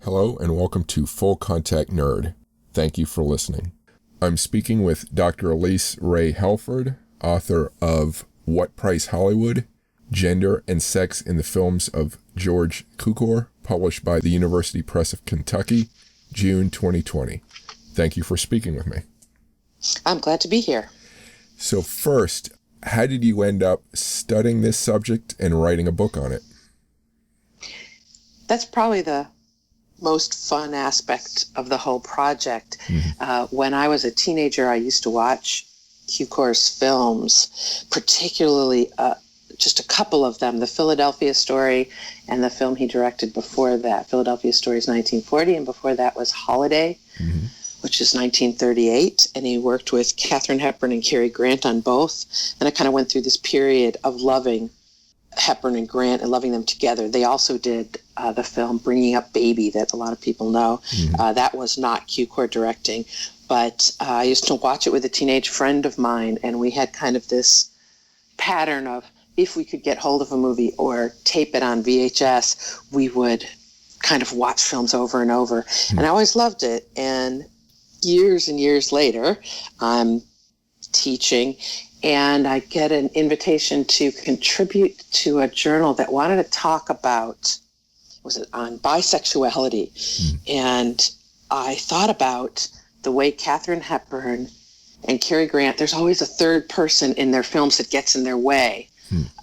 Hello and welcome to Full Contact Nerd. Thank you for listening. I'm speaking with Dr. Elyce Helford, author of What Price Hollywood? Gender and Sex in the Films of George Cukor, published by the University Press of Kentucky, June 2020. Thank you for speaking with me. I'm glad to be here. So first, how did you end up studying this subject and writing a book on it? That's probably the most fun aspect of the whole project. When I was a teenager, I used to watch Cukor's films, particularly just a couple of them, The Philadelphia Story and the film he directed before that. Philadelphia Story is 1940, and before that was Holiday, which is 1938. And he worked with Katharine Hepburn and Cary Grant on both. And I kind of went through this period of loving Hepburn and Grant and loving them together. They also did the film Bringing Up Baby that a lot of people know. That was not Cukor directing, but I used to watch it with a teenage friend of mine, and we had kind of this pattern of, if we could get hold of a movie or tape it on VHS, we would kind of watch films over and over. And I always loved it. And years later, I'm teaching, and I get an invitation to contribute to a journal that wanted to talk about, was it on bisexuality? And I thought about the way Katharine Hepburn and Cary Grant, there's always a third person in their films that gets in their way,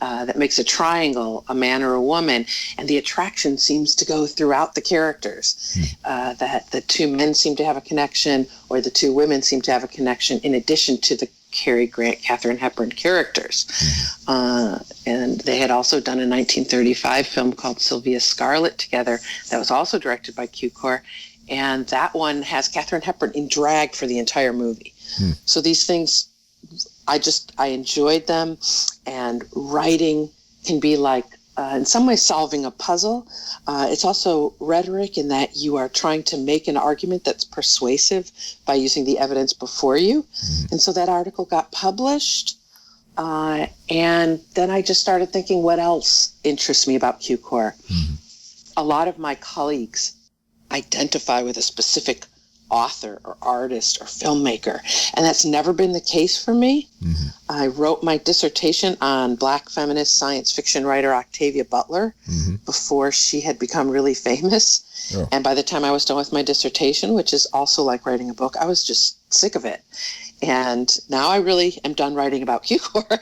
that makes a triangle, a man or a woman, and the attraction seems to go throughout the characters, that the two men seem to have a connection, or the two women seem to have a connection, in addition to the Cary Grant, Katharine Hepburn characters. And they had also done a 1935 film called Sylvia Scarlett together that was also directed by Cukor, and that one has Katharine Hepburn in drag for the entire movie. So these things, I enjoyed them, and writing can be like, in some ways, solving a puzzle. It's also rhetoric in that you are trying to make an argument that's persuasive by using the evidence before you. And so that article got published. And then I just started thinking, what else interests me about Cukor? A lot of my colleagues identify with a specific author or artist or filmmaker, and that's never been the case for me. I wrote my dissertation on Black feminist science fiction writer Octavia Butler before she had become really famous. And by the time I was done with my dissertation, which is also like writing a book, I was just sick of it. And now I really am done writing about Cukor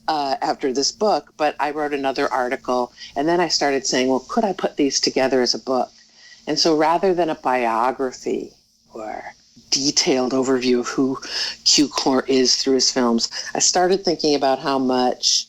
after this book. But I wrote another article, and then I started saying, well, could I put these together as a book? And so rather than a biography or detailed overview of who Cukor is through his films, I started thinking about how much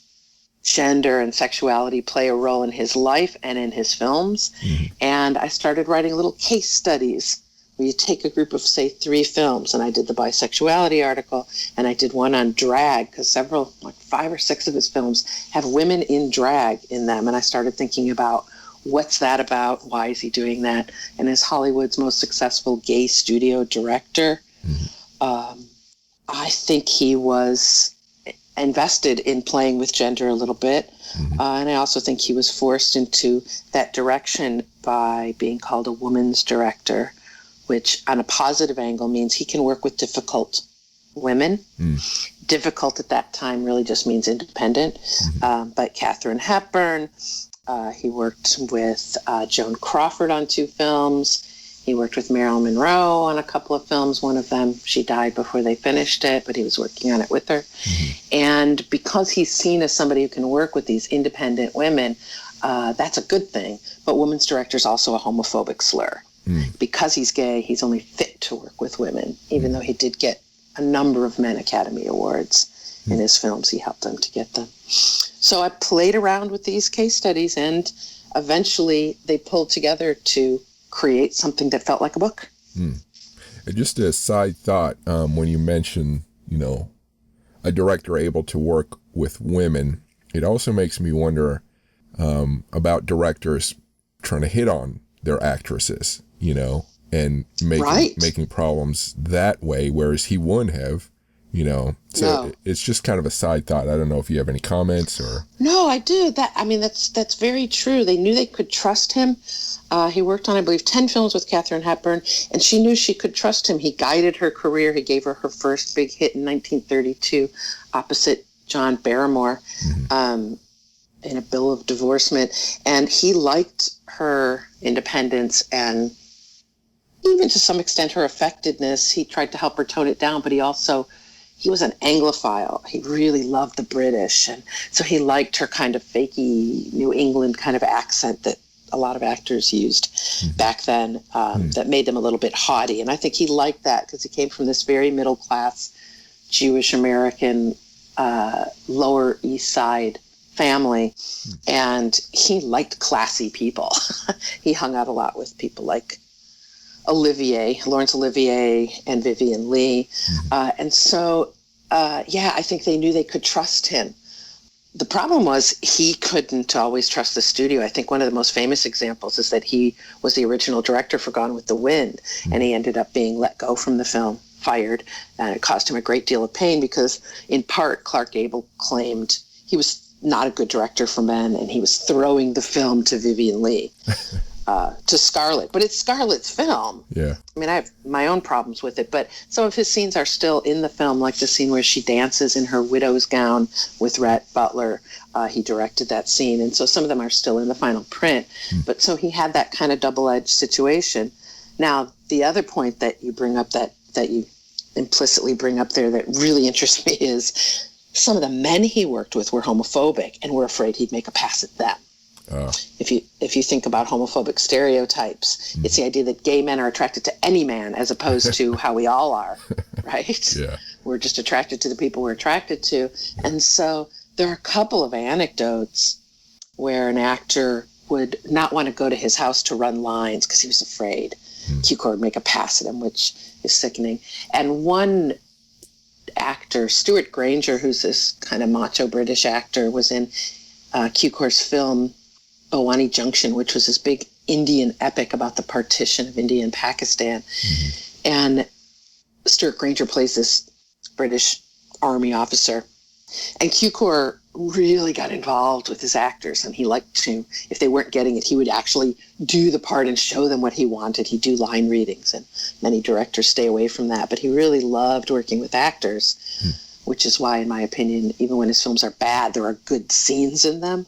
gender and sexuality play a role in his life and in his films. And I started writing little case studies where you take a group of, say, 3 films, and I did the bisexuality article, and I did one on drag, because several, like 5 or 6 of his films have women in drag in them. And I started thinking about, what's that about? Why is he doing that? And as Hollywood's most successful gay studio director, I think he was invested in playing with gender a little bit. And I also think he was forced into that direction by being called a woman's director, which on a positive angle means he can work with difficult women. Difficult at that time really just means independent. But Katharine Hepburn, he worked with Joan Crawford on 2 films. He worked with Marilyn Monroe on a couple of films. One of them, she died before they finished it, but he was working on it with her. And because he's seen as somebody who can work with these independent women, that's a good thing. But women's director is also a homophobic slur. Because he's gay, he's only fit to work with women, even though he did get a number of Men Academy Awards in his films. He helped them to get them. So I played around with these case studies, and eventually they pulled together to create something that felt like a book. And just a side thought, when you mention, a director able to work with women, it also makes me wonder about directors trying to hit on their actresses, and making problems that way, whereas he wouldn't have, So No. it's just kind of a side thought. I don't know if you have any comments or. No, I do. That's very true. They knew they could trust him. He worked on, I believe, 10 films with Katharine Hepburn, and she knew she could trust him. He guided her career. He gave her her first big hit in 1932 opposite John Barrymore in A Bill of Divorcement. And he liked her independence and even to some extent her affectedness. He tried to help her tone it down, but he was an Anglophile. He really loved the British. And so he liked her kind of fakey New England kind of accent that a lot of actors used back then that made them a little bit haughty. And I think he liked that because he came from this very middle class Jewish American Lower East Side family. And he liked classy people. He hung out a lot with people like Laurence Olivier and Vivien Leigh. And so, I think they knew they could trust him. The problem was he couldn't always trust the studio. I think one of the most famous examples is that he was the original director for Gone with the Wind, and he ended up being let go from the film, fired, and it caused him a great deal of pain because, in part, Clark Gable claimed he was not a good director for men, and he was throwing the film to Vivien Leigh. To Scarlett, but it's Scarlett's film. Yeah. I mean, I have my own problems with it, but some of his scenes are still in the film, like the scene where she dances in her widow's gown with Rhett Butler. He directed that scene, and so some of them are still in the final print. But so he had that kind of double-edged situation. Now, the other point that you bring up that you implicitly bring up there that really interests me is some of the men he worked with were homophobic and were afraid he'd make a pass at them. If you think about homophobic stereotypes, it's the idea that gay men are attracted to any man as opposed to how we all are, right? Yeah. We're just attracted to the people we're attracted to. And so there are a couple of anecdotes where an actor would not want to go to his house to run lines because he was afraid Cukor would make a pass at him, which is sickening. And one actor, Stuart Granger, who's this kind of macho British actor, was in Cukor's film Bhowani Junction, which was this big Indian epic about the partition of India and Pakistan. And Stuart Granger plays this British army officer. And Cukor really got involved with his actors, and he liked to, if they weren't getting it, he would actually do the part and show them what he wanted. He'd do line readings, and many directors stay away from that. But he really loved working with actors, which is why, in my opinion, even when his films are bad, there are good scenes in them.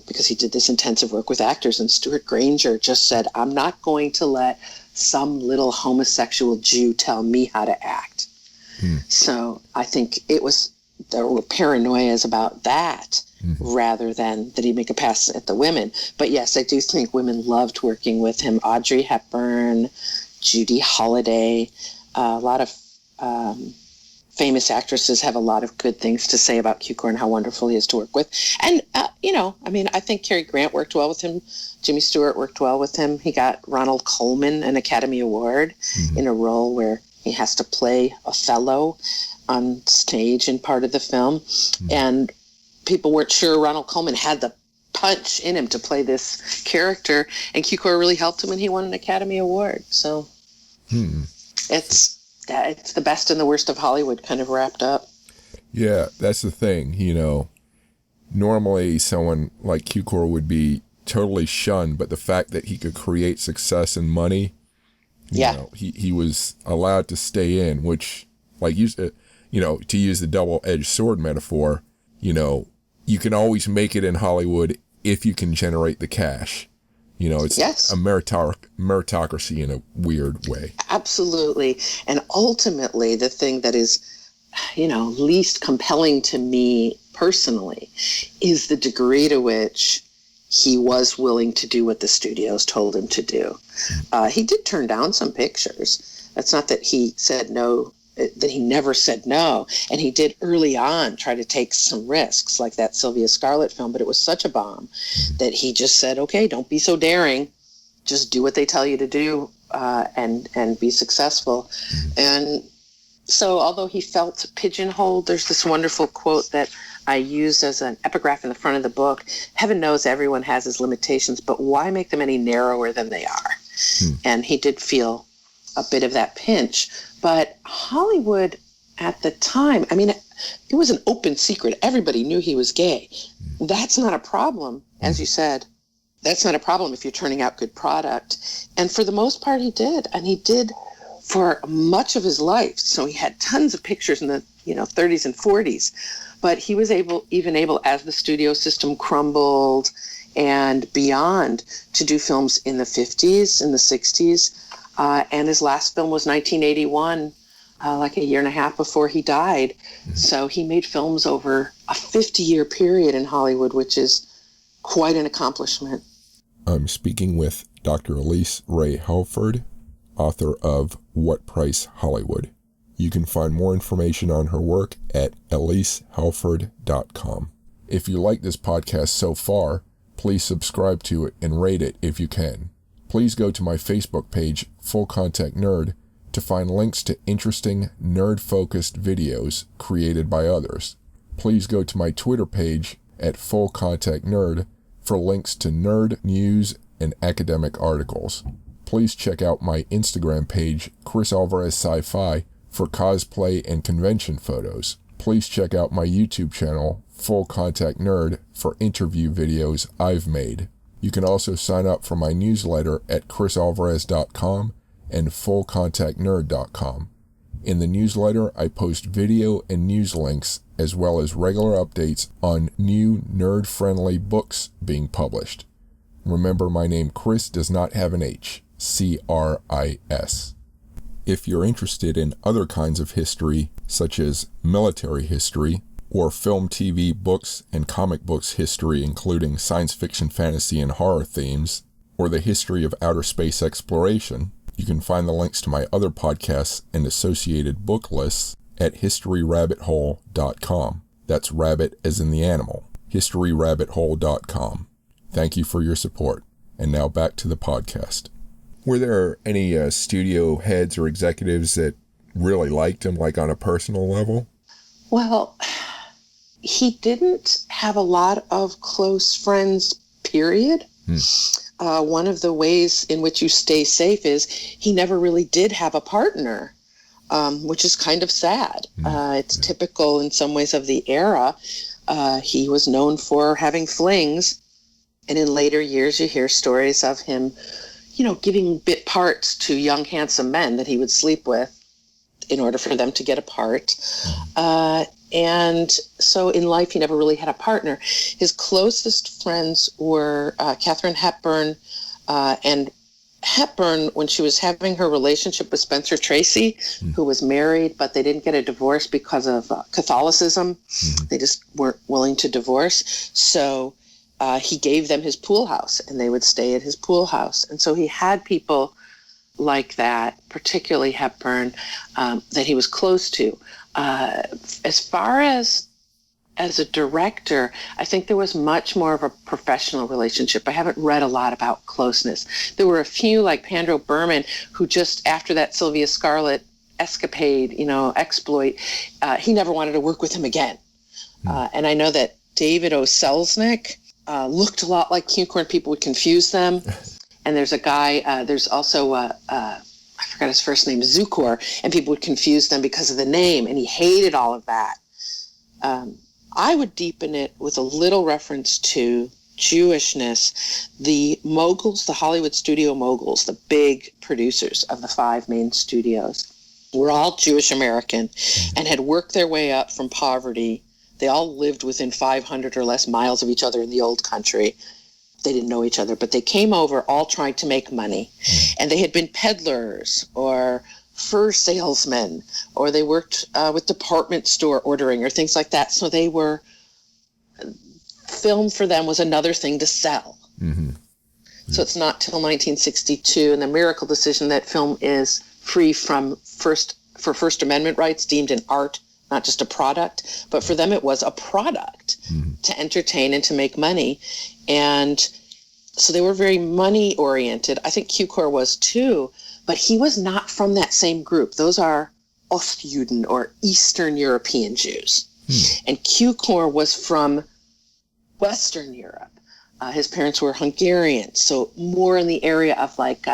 Because he did this intensive work with actors. And Stuart Granger just said, I'm not going to let some little homosexual Jew tell me how to act. So I think there were paranoias about that rather than that he'd make a pass at the women. But yes, I do think women loved working with him. Audrey Hepburn, Judy Holliday, a lot of famous actresses have a lot of good things to say about Cukor and how wonderful he is to work with. And, I think Cary Grant worked well with him. Jimmy Stewart worked well with him. He got Ronald Colman an Academy Award in a role where he has to play Othello on stage in part of the film. And people weren't sure Ronald Colman had the punch in him to play this character. And Cukor really helped him, and he won an Academy Award. So it's the best and the worst of Hollywood kind of wrapped up. Yeah, that's the thing. Normally someone like Cukor would be totally shunned, but the fact that he could create success and money, he was allowed to stay in, which, like, to use the double-edged sword metaphor, you can always make it in Hollywood if you can generate the cash. It's a meritocracy in a weird way. Absolutely. And ultimately, the thing that is, least compelling to me personally is the degree to which he was willing to do what the studios told him to do. He did turn down some pictures. That's not that he said no, that he never said no. And he did early on try to take some risks, like that Sylvia Scarlett film, but it was such a bomb that he just said, okay, don't be so daring. Just do what they tell you to do and be successful. And so although he felt pigeonholed, there's this wonderful quote that I used as an epigraph in the front of the book. Heaven knows everyone has his limitations, but why make them any narrower than they are? And he did feel a bit of that pinch. But Hollywood at the time, I mean, it was an open secret. Everybody knew he was gay. That's not a problem, as you said. That's not a problem if you're turning out good product. And for the most part, he did. And he did for much of his life. So he had tons of pictures in the 30s and 40s. But he was able, as the studio system crumbled and beyond, to do films in the 50s, in the 60s. And his last film was 1981, like a year and a half before he died. So he made films over a 50-year period in Hollywood, which is quite an accomplishment. I'm speaking with Dr. Elyce Ray Helford, author of What Price Hollywood. You can find more information on her work at elycehelford.com. If you like this podcast so far, please subscribe to it and rate it if you can. Please go to my Facebook page, Full Contact Nerd, to find links to interesting nerd-focused videos created by others. Please go to my Twitter page at Full Contact Nerd for links to nerd news and academic articles. Please check out my Instagram page, Chris Alvarez Sci-Fi, for cosplay and convention photos. Please check out my YouTube channel, Full Contact Nerd, for interview videos I've made. You can also sign up for my newsletter at chrisalvarez.com and fullcontactnerd.com. In the newsletter, I post video and news links as well as regular updates on new nerd-friendly books being published. Remember, my name Chris does not have an H, C-R-I-S. If you're interested in other kinds of history, such as military history, or film, TV, books, and comic books history, including science fiction, fantasy, and horror themes, or the history of outer space exploration, you can find the links to my other podcasts and associated book lists at historyrabbithole.com. That's rabbit as in the animal. historyrabbithole.com. Thank you for your support. And now back to the podcast. Were there any studio heads or executives that really liked him, like on a personal level? Well, he didn't have a lot of close friends, period. One of the ways in which you stay safe is he never really did have a partner, which is kind of sad. It's typical in some ways of the era. He was known for having flings. And in later years, you hear stories of him, giving bit parts to young, handsome men that he would sleep with in order for them to get a part. And so in life, he never really had a partner. His closest friends were Katharine Hepburn, and Hepburn, when she was having her relationship with Spencer Tracy, who was married, but they didn't get a divorce because of Catholicism. They just weren't willing to divorce. So he gave them his pool house, and they would stay at his pool house. And so he had people like that, particularly Hepburn, that he was close to. As far as a director, I think there was much more of a professional relationship. I haven't read a lot about closeness. There were a few, like Pandro Berman, who just after that Sylvia Scarlett escapade, exploit, he never wanted to work with him again. And I know that David O. Selznick looked a lot like Cukor, and people would confuse them. And there's a guy, there's also I forgot his first name, Cukor, and people would confuse them because of the name, and he hated all of that. I would deepen it with a little reference to Jewishness. The moguls, the Hollywood studio moguls, the big producers of the 5 main studios, were all Jewish American and had worked their way up from poverty. They all lived within 500 or less miles of each other in the old country. They didn't know each other, but they came over all trying to make money. And they had been peddlers or fur salesmen, or they worked with department store ordering or things like that. So they were, film for them was another thing to sell. So it's not till 1962 and the miracle decision that film is free from First Amendment rights, deemed an art, not just a product, but for them it was a product to entertain and to make money. And so they were very money oriented. I think Cukor was too, but he was not from that same group. Those are Ostjuden or Eastern European Jews. And Cukor was from Western Europe. His parents were Hungarian, so more in the area of like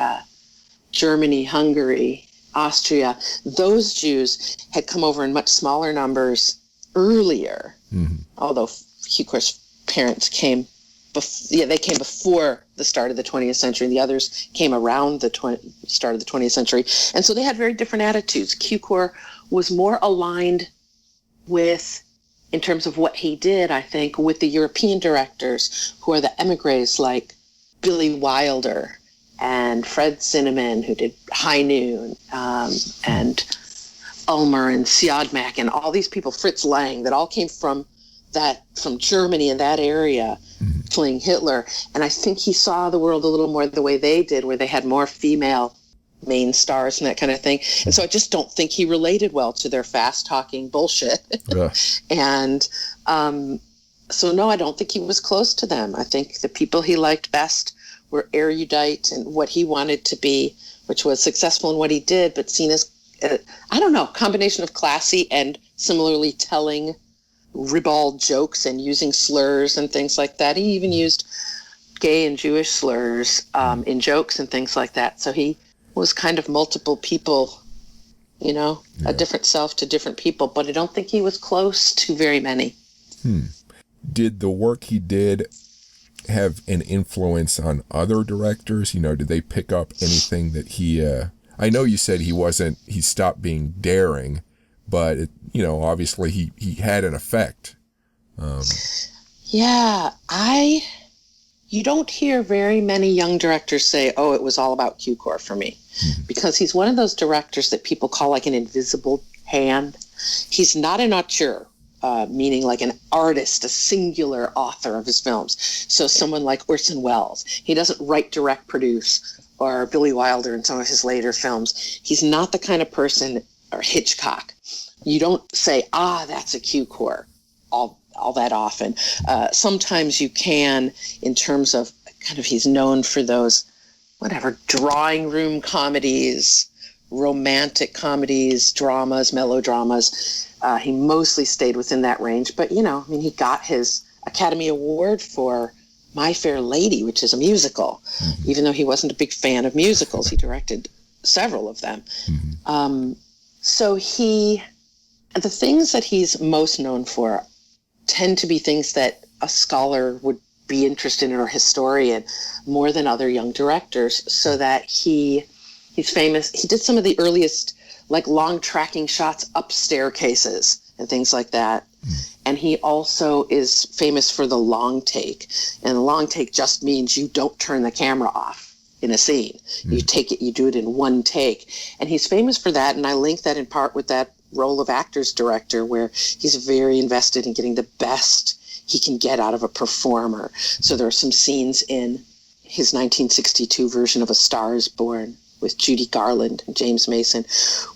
Germany, Hungary, Austria, those Jews had come over in much smaller numbers earlier, although Cukor's parents came they came before the start of the 20th century, and the others came around the start of the 20th century. And so they had very different attitudes. Cukor was more aligned with, in terms of what he did, I think, with the European directors who are the émigrés like Billy Wilder and Fred Zinnemann, who did High Noon, and Ulmer and Siodmak and all these people, Fritz Lang, that all came from Germany and that area, fleeing Hitler. And I think he saw the world a little more the way they did, where they had more female main stars and that kind of thing. And so I just don't think he related well to their fast-talking bullshit. Yeah. And so, no, I don't think he was close to them. I think the people he liked best were erudite and what he wanted to be, which was successful in what he did, but seen as, combination of classy and similarly telling ribald jokes and using slurs and things like that. He even used gay and Jewish slurs in jokes and things like that. So he was kind of multiple people, a different self to different people, but I don't think he was close to very many. Did the work he did have an influence on other directors? Did they pick up anything that he, I know you said he stopped being daring, but obviously he had an effect. You don't hear very many young directors say, oh, it was all about Cukor for me, because he's one of those directors that people call like an invisible hand. He's not an auteur, meaning like an artist, a singular author of his films. So someone like Orson Welles, he doesn't write, direct, produce, or Billy Wilder in some of his later films. He's not the kind of person, or Hitchcock. You don't say, that's a Cukor all that often. Sometimes you can, in terms of kind of, he's known for those, drawing room comedies, romantic comedies, dramas, melodramas. He mostly stayed within that range. But, he got his Academy Award for My Fair Lady, which is a musical. Even though he wasn't a big fan of musicals, he directed several of them. So the things that he's most known for tend to be things that a scholar would be interested in, or historian, more than other young directors, so that he's famous. He did some of the earliest long tracking shots up staircases and things like that. And he also is famous for the long take. And the long take just means you don't turn the camera off in a scene. You take it, you do it in one take. And he's famous for that. And I link that in part with that role of actor's director, where he's very invested in getting the best he can get out of a performer. So there are some scenes in his 1962 version of A Star is Born with Judy Garland and James Mason,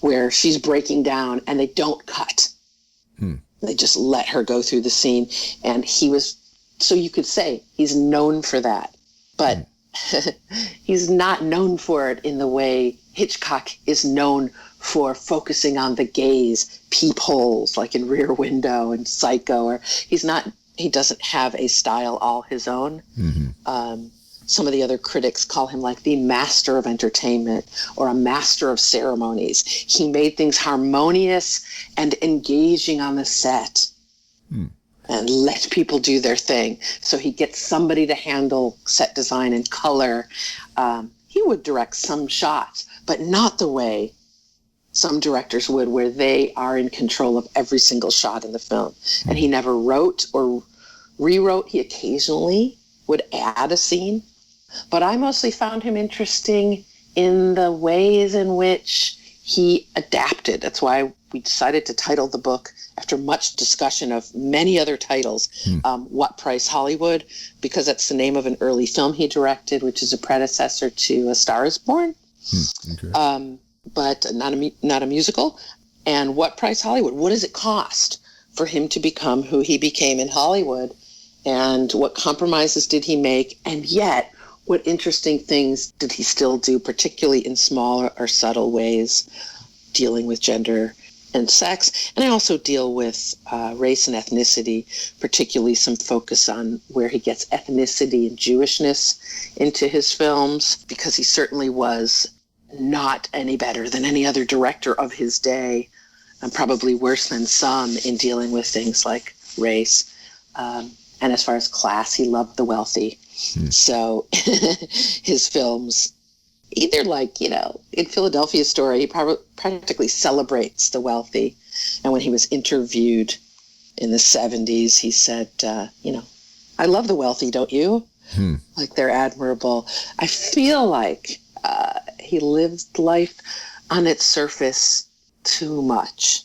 where she's breaking down and they don't cut. They just let her go through the scene. And so you could say he's known for that, but he's not known for it in the way Hitchcock is known for focusing on the gaze, peepholes, like in Rear Window and Psycho, or he doesn't have a style all his own. Some of the other critics call him like the master of entertainment or a master of ceremonies. He made things harmonious and engaging on the set and let people do their thing. So he gets somebody to handle set design and color. He would direct some shots, but not the way some directors would, where they are in control of every single shot in the film. And he never wrote or rewrote. He occasionally would add a scene. But I mostly found him interesting in the ways in which he adapted. That's why we decided to title the book, after much discussion of many other titles, What Price Hollywood, because that's the name of an early film he directed, which is a predecessor to A Star is Born. But not a musical. And What Price Hollywood? What does it cost for him to become who he became in Hollywood? And what compromises did he make? And yet, what interesting things did he still do, particularly in smaller or subtle ways, dealing with gender and sex? And I also deal with race and ethnicity, particularly some focus on where he gets ethnicity and Jewishness into his films, because he certainly was not any better than any other director of his day, and probably worse than some in dealing with things like race. And as far as class, he loved the wealthy. So his films, either like, in Philadelphia Story, he practically celebrates the wealthy. And when he was interviewed in the 70s, he said, I love the wealthy, don't you? Like, they're admirable. I feel like he lived life on its surface too much.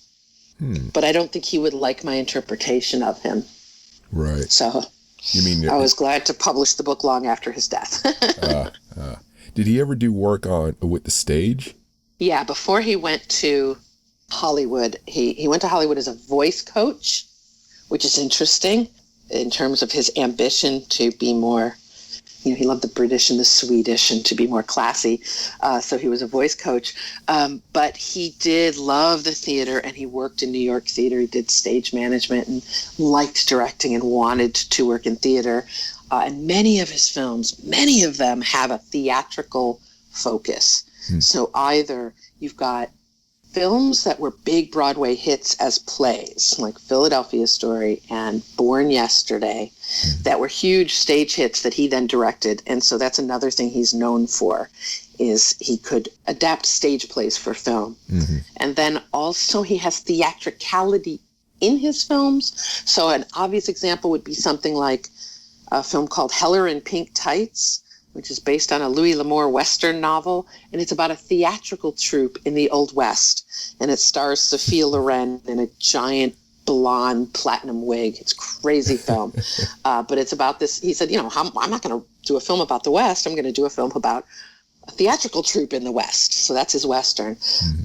But I don't think he would like my interpretation of him. Right. So you mean I was glad to publish the book long after his death. Did he ever do work with the stage? Yeah, before he went to Hollywood, he went to Hollywood as a voice coach, which is interesting in terms of his ambition to be more, he loved the British and the Swedish and to be more classy. So he was a voice coach. But he did love the theater, and he worked in New York theater. He did stage management and liked directing and wanted to work in theater. And many of his films, many of them have a theatrical focus. So either you've got films that were big Broadway hits as plays, like Philadelphia Story and Born Yesterday, that were huge stage hits that he then directed. And so that's another thing he's known for, is he could adapt stage plays for film. And then also he has theatricality in his films. So an obvious example would be something like a film called Heller in Pink Tights, which is based on a Louis L'Amour Western novel. And it's about a theatrical troupe in the Old West. And it stars Sophia Loren in a giant blonde platinum wig. It's a crazy film. But it's about this. He said, I'm not going to do a film about the West. I'm going to do a film about a theatrical troupe in the West. So that's his Western.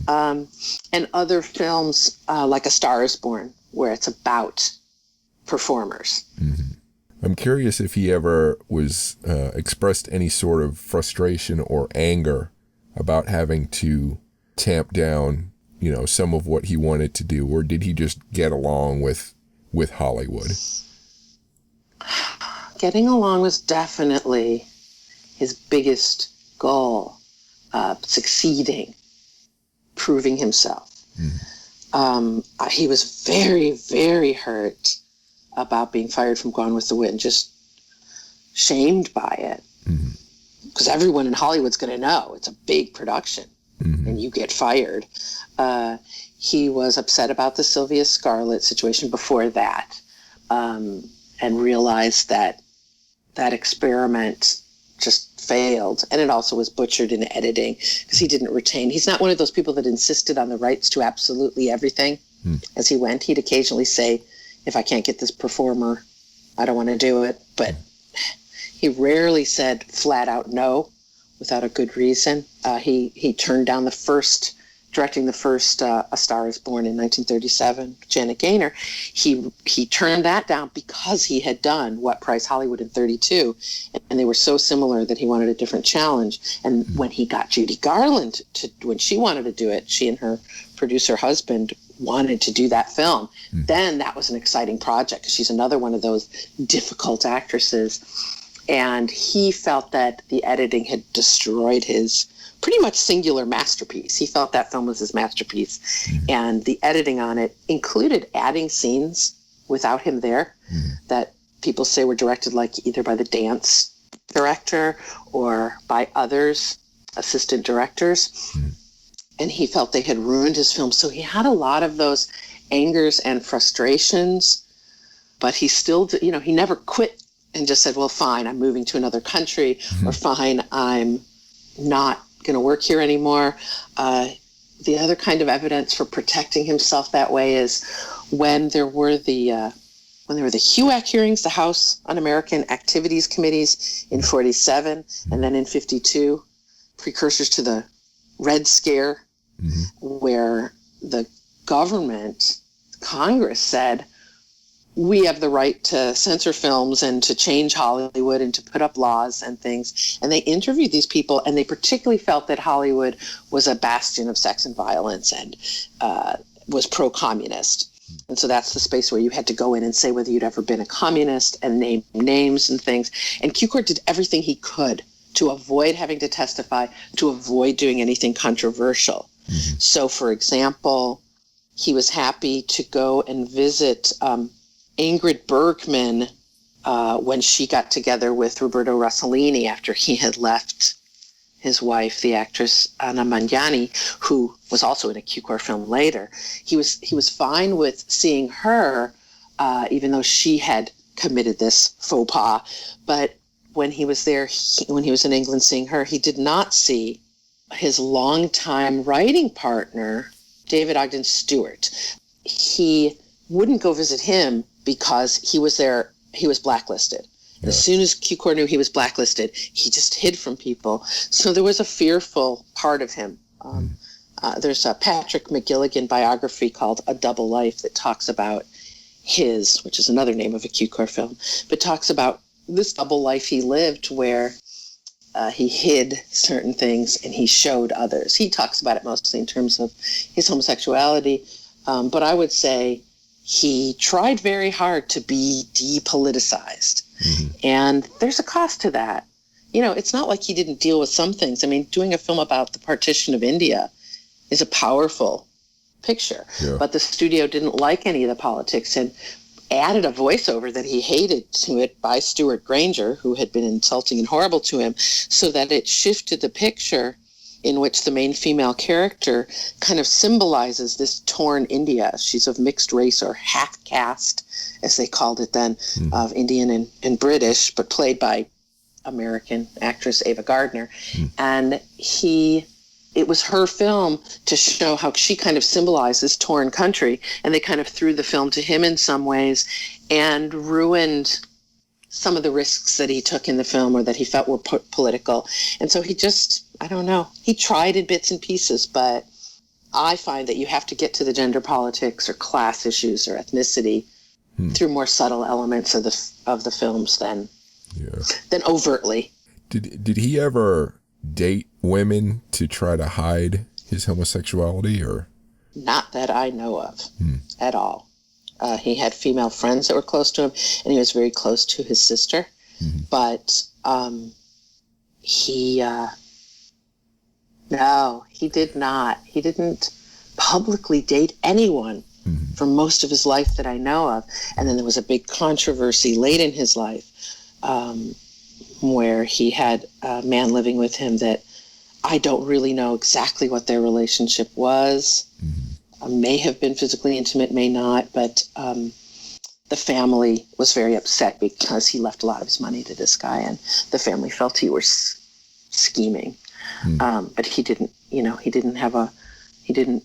And other films like A Star is Born, where it's about performers. I'm curious if he ever was expressed any sort of frustration or anger about having to tamp down, some of what he wanted to do, or did he just get along with Hollywood? Getting along was definitely his biggest goal, succeeding, proving himself. He was very, very hurt about being fired from Gone with the Wind, just shamed by it. Because everyone in Hollywood's going to know it's a big production and you get fired. He was upset about the Sylvia Scarlett situation before that, and realized that experiment just failed. And it also was butchered in editing because he didn't retain. He's not one of those people that insisted on the rights to absolutely everything as he went. He'd occasionally say, if I can't get this performer, I don't want to do it. But he rarely said flat out no without a good reason. He turned down directing the first A Star is Born in 1937, Janet Gaynor. He turned that down because he had done What Price Hollywood in 32, and they were so similar that he wanted a different challenge. And when he got Judy Garland when she wanted to do it, she and her producer husband wanted to do that film. Then that was an exciting project because she's another one of those difficult actresses. And he felt that the editing had destroyed his pretty much singular masterpiece. He felt that film was his masterpiece. And the editing on it included adding scenes without him there that people say were directed like either by the dance director or by others, assistant directors. And he felt they had ruined his film. So he had a lot of those angers and frustrations, but he still, he never quit and just said, well, fine, I'm moving to another country, or fine, I'm not going to work here anymore. The other kind of evidence for protecting himself that way is when there were the HUAC hearings, the House Un-American Activities Committees in 47, and then in 52, precursors to the Red Scare, where the government, Congress said, we have the right to censor films and to change Hollywood and to put up laws and things. And they interviewed these people, and they particularly felt that Hollywood was a bastion of sex and violence and was pro-communist. And so that's the space where you had to go in and say whether you'd ever been a communist and name names and things. And Cukor did everything he could to avoid having to testify, to avoid doing anything controversial. Mm-hmm. So, for example, he was happy to go and visit Ingrid Bergman when she got together with Roberto Rossellini after he had left his wife, the actress Anna Magnani, who was also in a Cukor film later. He was fine with seeing her, even though she had committed this faux pas. But when he was there, when he was in England seeing her, he did not see his longtime writing partner, David Ogden Stewart. He wouldn't go visit him because he was there. He was blacklisted. Yeah. As soon as Cukor knew he was blacklisted, he just hid from people. So there was a fearful part of him. There's a Patrick McGilligan biography called A Double Life that talks about his, which is another name of a Cukor film, but talks about this double life he lived where he hid certain things and he showed others. He talks about it mostly in terms of his homosexuality, but I would say he tried very hard to be depoliticized. Mm-hmm. And there's a cost to that. You know, it's not like he didn't deal with some things. I mean, doing a film about the partition of India is a powerful picture. Yeah. But the studio didn't like any of the politics and added a voiceover that he hated to it by Stuart Granger, who had been insulting and horrible to him, so that it shifted the picture in which the main female character kind of symbolizes this torn India. She's of mixed race or half caste, as they called it then, of Indian and British, but played by American actress Ava Gardner. And it was her film to show how she kind of symbolized this torn country, and they kind of threw the film to him in some ways and ruined some of the risks that he took in the film or that he felt were political. And so he just, I don't know, he tried in bits and pieces, but I find that you have to get to the gender politics or class issues or ethnicity through more subtle elements of the films than overtly. Did he ever date women to try to hide his homosexuality, or? Not that I know of at all. He had female friends that were close to him, and he was very close to his sister. Mm-hmm. But no, he did not. He didn't publicly date anyone for most of his life that I know of. And then there was a big controversy late in his life where he had a man living with him that I don't really know exactly what their relationship was. May have been physically intimate, may not, but the family was very upset because he left a lot of his money to this guy, and the family felt he was scheming. But he didn't, he didn't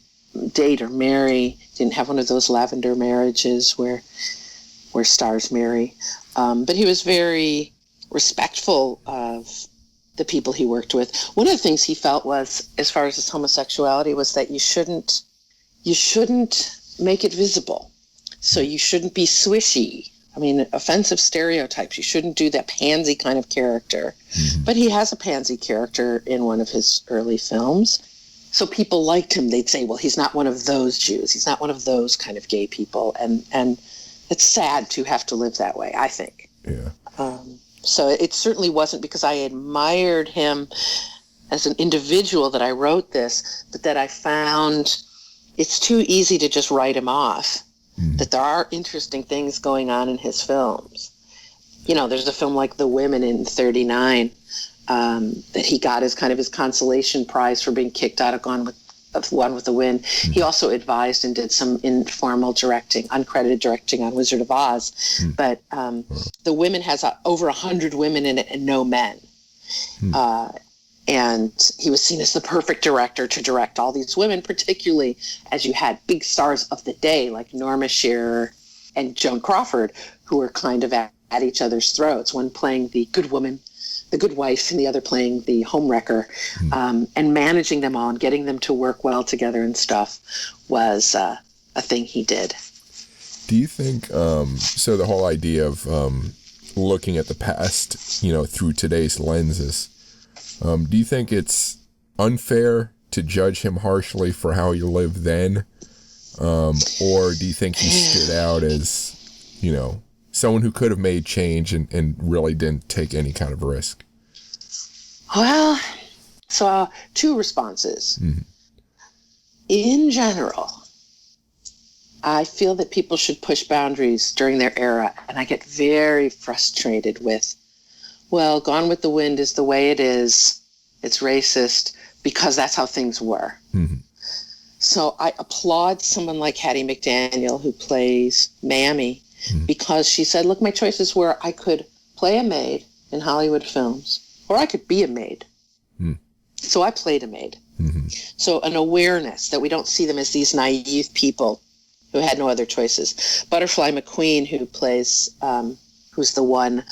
date or marry, didn't have one of those lavender marriages where stars marry. But he was very respectful of the people he worked with. One of the things he felt was, as far as his homosexuality, was that you shouldn't make it visible. So you shouldn't be swishy. I mean, offensive stereotypes. You shouldn't do that pansy kind of character. But he has a pansy character in one of his early films. So people liked him. They'd say, well, he's not one of those Jews. He's not one of those kind of gay people. And it's sad to have to live that way, I think. Yeah. So it certainly wasn't because I admired him as an individual that I wrote this, but that I found it's too easy to just write him off, that there are interesting things going on in his films. There's a film like The Women in 1939 that he got as kind of his consolation prize for being kicked out of Gone with the Wind. He also advised and did some informal directing, uncredited directing on Wizard of Oz. But The Women has over 100 women in it and no men. And he was seen as the perfect director to direct all these women, particularly as you had big stars of the day like Norma Shearer and Joan Crawford, who were kind of at each other's throats, one playing the good woman, the good wife, and the other playing the homewrecker. And managing them all and getting them to work well together and stuff was a thing he did. Do you think, so the whole idea of looking at the past, through today's lenses, do you think it's unfair to judge him harshly for how he lived then? Or do you think he stood out as, someone who could have made change and really didn't take any kind of risk? Well, so two responses. Mm-hmm. In general, I feel that people should push boundaries during their era, and I get very frustrated with, well, Gone with the Wind is the way it is. It's racist because that's how things were. Mm-hmm. So I applaud someone like Hattie McDaniel, who plays Mammy, because she said, look, my choices were I could play a maid in Hollywood films, or I could be a maid. So I played a maid. Mm-hmm. So an awareness that we don't see them as these naive people who had no other choices. Butterfly McQueen, who plays, who's the one,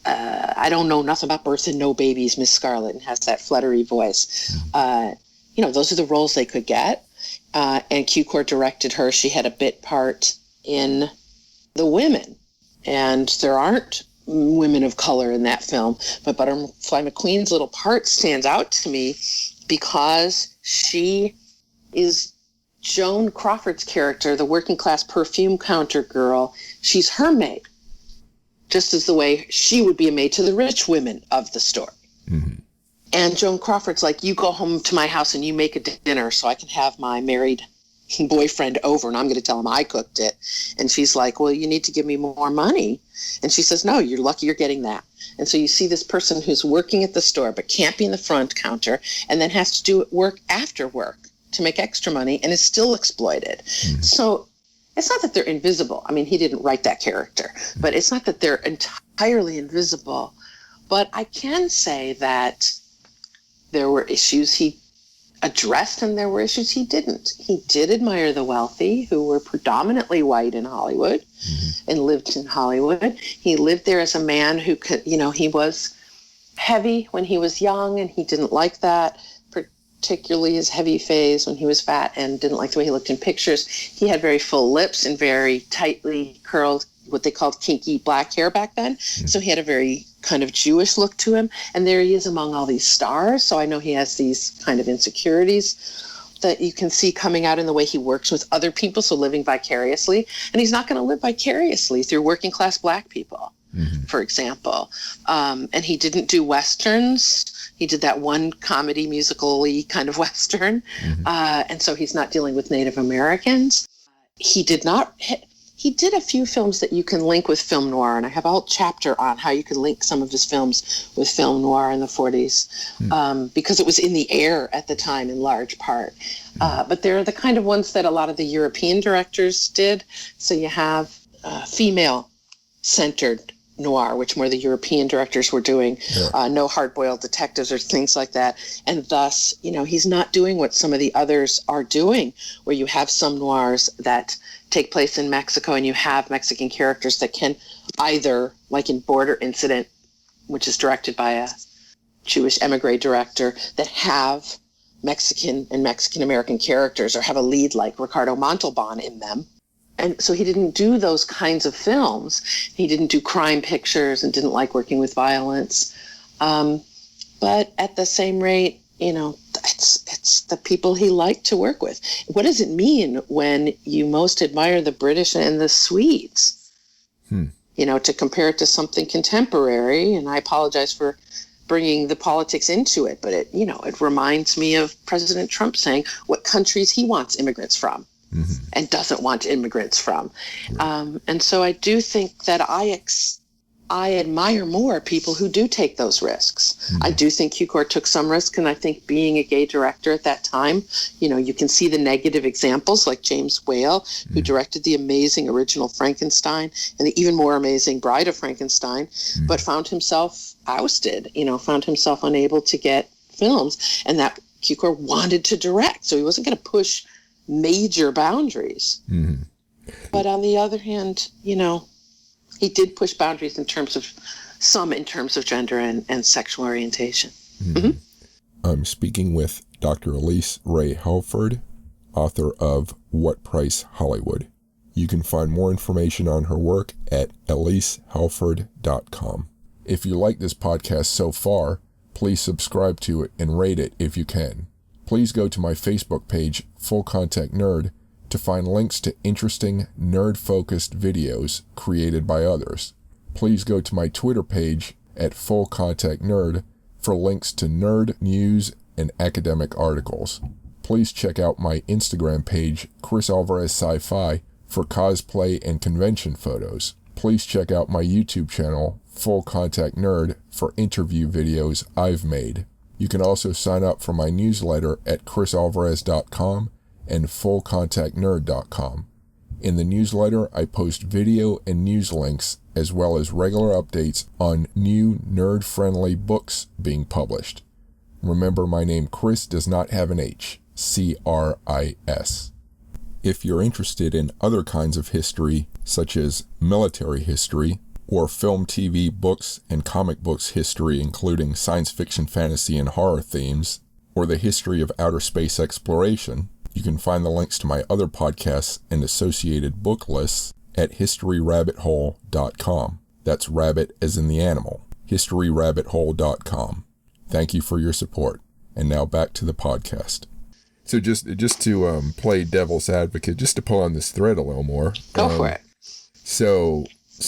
I don't know nothing about birth and no babies, Miss Scarlet, and has that fluttery voice. Those are the roles they could get. And Cukor directed her. She had a bit part in The Women. And there aren't women of color in that film. But Butterfly McQueen's little part stands out to me because she is Joan Crawford's character, the working class perfume counter girl. She's her maid, just as the way she would be a maid to the rich women of the story. Mm-hmm. And Joan Crawford's like, you go home to my house and you make a dinner so I can have my married boyfriend over and I'm going to tell him I cooked it. And she's like, well, you need to give me more money. And she says, no, you're lucky you're getting that. And so you see this person who's working at the store but can't be in the front counter and then has to do work after work to make extra money and is still exploited. Mm-hmm. So it's not that they're invisible. I mean, he didn't write that character, but it's not that they're entirely invisible. But I can say that there were issues he addressed and there were issues he didn't. He did admire the wealthy who were predominantly white in Hollywood and lived in Hollywood. He lived there as a man who could, he was heavy when he was young and he didn't like that, particularly his heavy phase when he was fat and didn't like the way he looked in pictures. He had very full lips and very tightly curled, what they called kinky black hair back then. So he had a very kind of Jewish look to him. And there he is among all these stars. So I know he has these kind of insecurities that you can see coming out in the way he works with other people. So living vicariously. And he's not going to live vicariously through working class black people, for example. And he didn't do Westerns. He did that one comedy musical-y kind of Western. And so he's not dealing with Native Americans. He did a few films that you can link with film noir, and I have a whole chapter on how you can link some of his films with film noir in the 40s, because it was in the air at the time in large part. But they're the kind of ones that a lot of the European directors did. So you have female-centered noir, which more the European directors were doing, no hard-boiled detectives or things like that. And thus, he's not doing what some of the others are doing, where you have some noirs that take place in Mexico and you have Mexican characters that can either, like in Border Incident, which is directed by a Jewish emigre director, that have Mexican and Mexican-American characters or have a lead like Ricardo Montalban in them. And so he didn't do those kinds of films. He didn't do crime pictures and didn't like working with violence. But at the same rate, it's the people he liked to work with. What does it mean when you most admire the British and the Swedes? To compare it to something contemporary, and I apologize for bringing the politics into it, but it reminds me of President Trump saying what countries he wants immigrants from. And doesn't want immigrants from. And so I do think that I admire more people who do take those risks. I do think Cukor took some risk, and I think being a gay director at that time, you can see the negative examples like James Whale, who directed the amazing original Frankenstein and the even more amazing Bride of Frankenstein, but found himself ousted, found himself unable to get films, and that Cukor wanted to direct. So he wasn't going to push major boundaries. But on the other hand, he did push boundaries in terms of gender and sexual orientation. I'm speaking with Dr. Elyce Helford, author of What Price Hollywood. You can find more information on her work at elycehelford.com. If you like this podcast so far, please subscribe to it and rate it if you can. Please go to my Facebook page, Full Contact Nerd, to find links to interesting nerd-focused videos created by others. Please go to my Twitter page at Full Contact Nerd for links to nerd news and academic articles. Please check out my Instagram page, Chris Alvarez Sci-Fi, for cosplay and convention photos. Please check out my YouTube channel, Full Contact Nerd, for interview videos I've made. You can also sign up for my newsletter at chrisalvarez.com and fullcontactnerd.com. In the newsletter, I post video and news links as well as regular updates on new nerd-friendly books being published. Remember, my name Chris does not have an H, C-R-I-S. If you're interested in other kinds of history, such as military history, or film, TV, books, and comic books history, including science fiction, fantasy, and horror themes, or the history of outer space exploration, you can find the links to my other podcasts and associated book lists at historyrabbithole.com. That's rabbit as in the animal. historyrabbithole.com. Thank you for your support. And now back to the podcast. So just to play devil's advocate, just to pull on this thread a little more. Go for it. So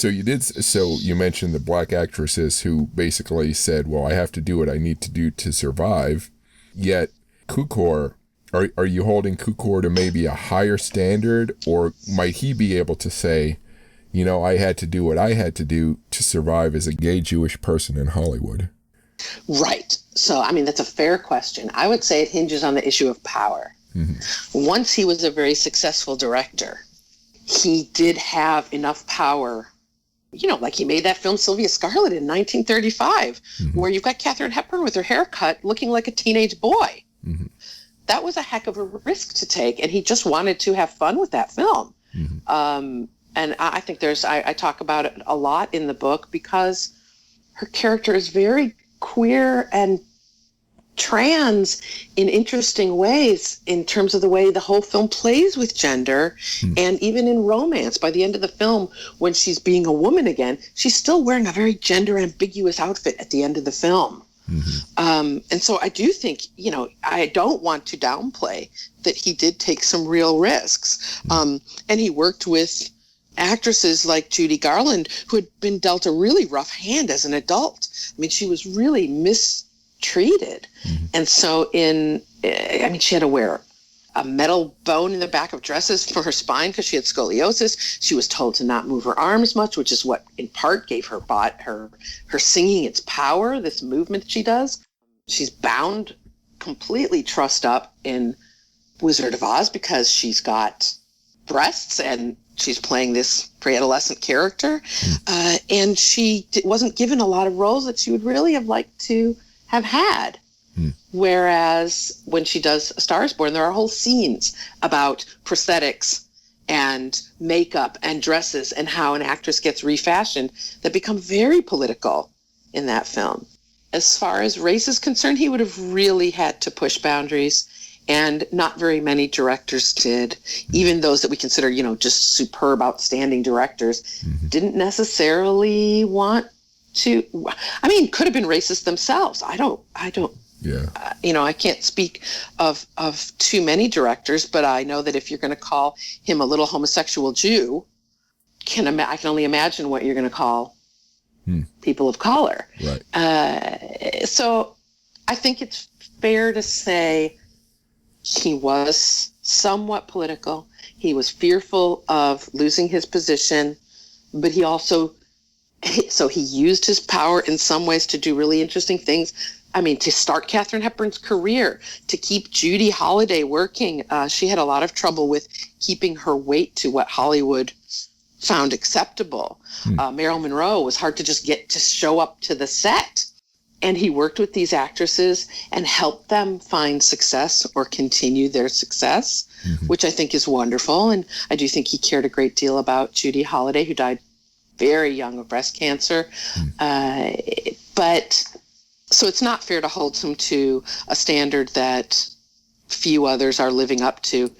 you mentioned the black actresses who basically said, well, I have to do what I need to do to survive. Yet Cukor, are you holding Cukor to maybe a higher standard, or might he be able to say, you know, I had to do what I had to do to survive as a gay Jewish person in Hollywood? Right. So, I mean, that's a fair question. I would say it hinges on the issue of power. Mm-hmm. Once he was a very successful director, he did have enough power. You know, like he made that film Sylvia Scarlett in 1935, mm-hmm. where you've got Katharine Hepburn with her hair cut looking like a teenage boy. Mm-hmm. That was a heck of a risk to take, and he just wanted to have fun with that film. Mm-hmm. And I think I talk about it a lot in the book because her character is very queer and trans in interesting ways in terms of the way the whole film plays with gender, and even in romance. By the end of the film, when she's being a woman again, she's still wearing a very gender ambiguous outfit at the end of the film. Mm-hmm. And so I do think, you know, I don't want to downplay that he did take some real risks. And he worked with actresses like Judy Garland, who had been dealt a really rough hand as an adult. I mean, she was really mistreated. Mm-hmm. And so she had to wear a metal bone in the back of dresses for her spine because she had scoliosis. She was told to not move her arms much, which is what in part gave her singing its power, this movement that she does. She's bound completely trussed up in Wizard of Oz because she's got breasts and she's playing this pre-adolescent character. And she wasn't given a lot of roles that she would really have liked to have had. Whereas when she does A Star is Born, there are whole scenes about prosthetics and makeup and dresses and how an actress gets refashioned that become very political in that film. As far as race is concerned, he would have really had to push boundaries, and not very many directors did. Even those that we consider, you know, just superb, outstanding directors, didn't necessarily want to. I mean, could have been racist themselves. I don't. Yeah. I can't speak of too many directors, but I know that if you're going to call him a little homosexual Jew, I can only imagine what you're going to call people of color. Right. So I think it's fair to say he was somewhat political. He was fearful of losing his position, but he used his power in some ways to do really interesting things. I mean, to start Katharine Hepburn's career, to keep Judy Holliday working. She had a lot of trouble with keeping her weight to what Hollywood found acceptable. Marilyn Monroe was hard to just get to show up to the set. And he worked with these actresses and helped them find success or continue their success, which I think is wonderful. And I do think he cared a great deal about Judy Holliday, who died very young of breast cancer. So it's not fair to hold him to a standard that few others are living up to.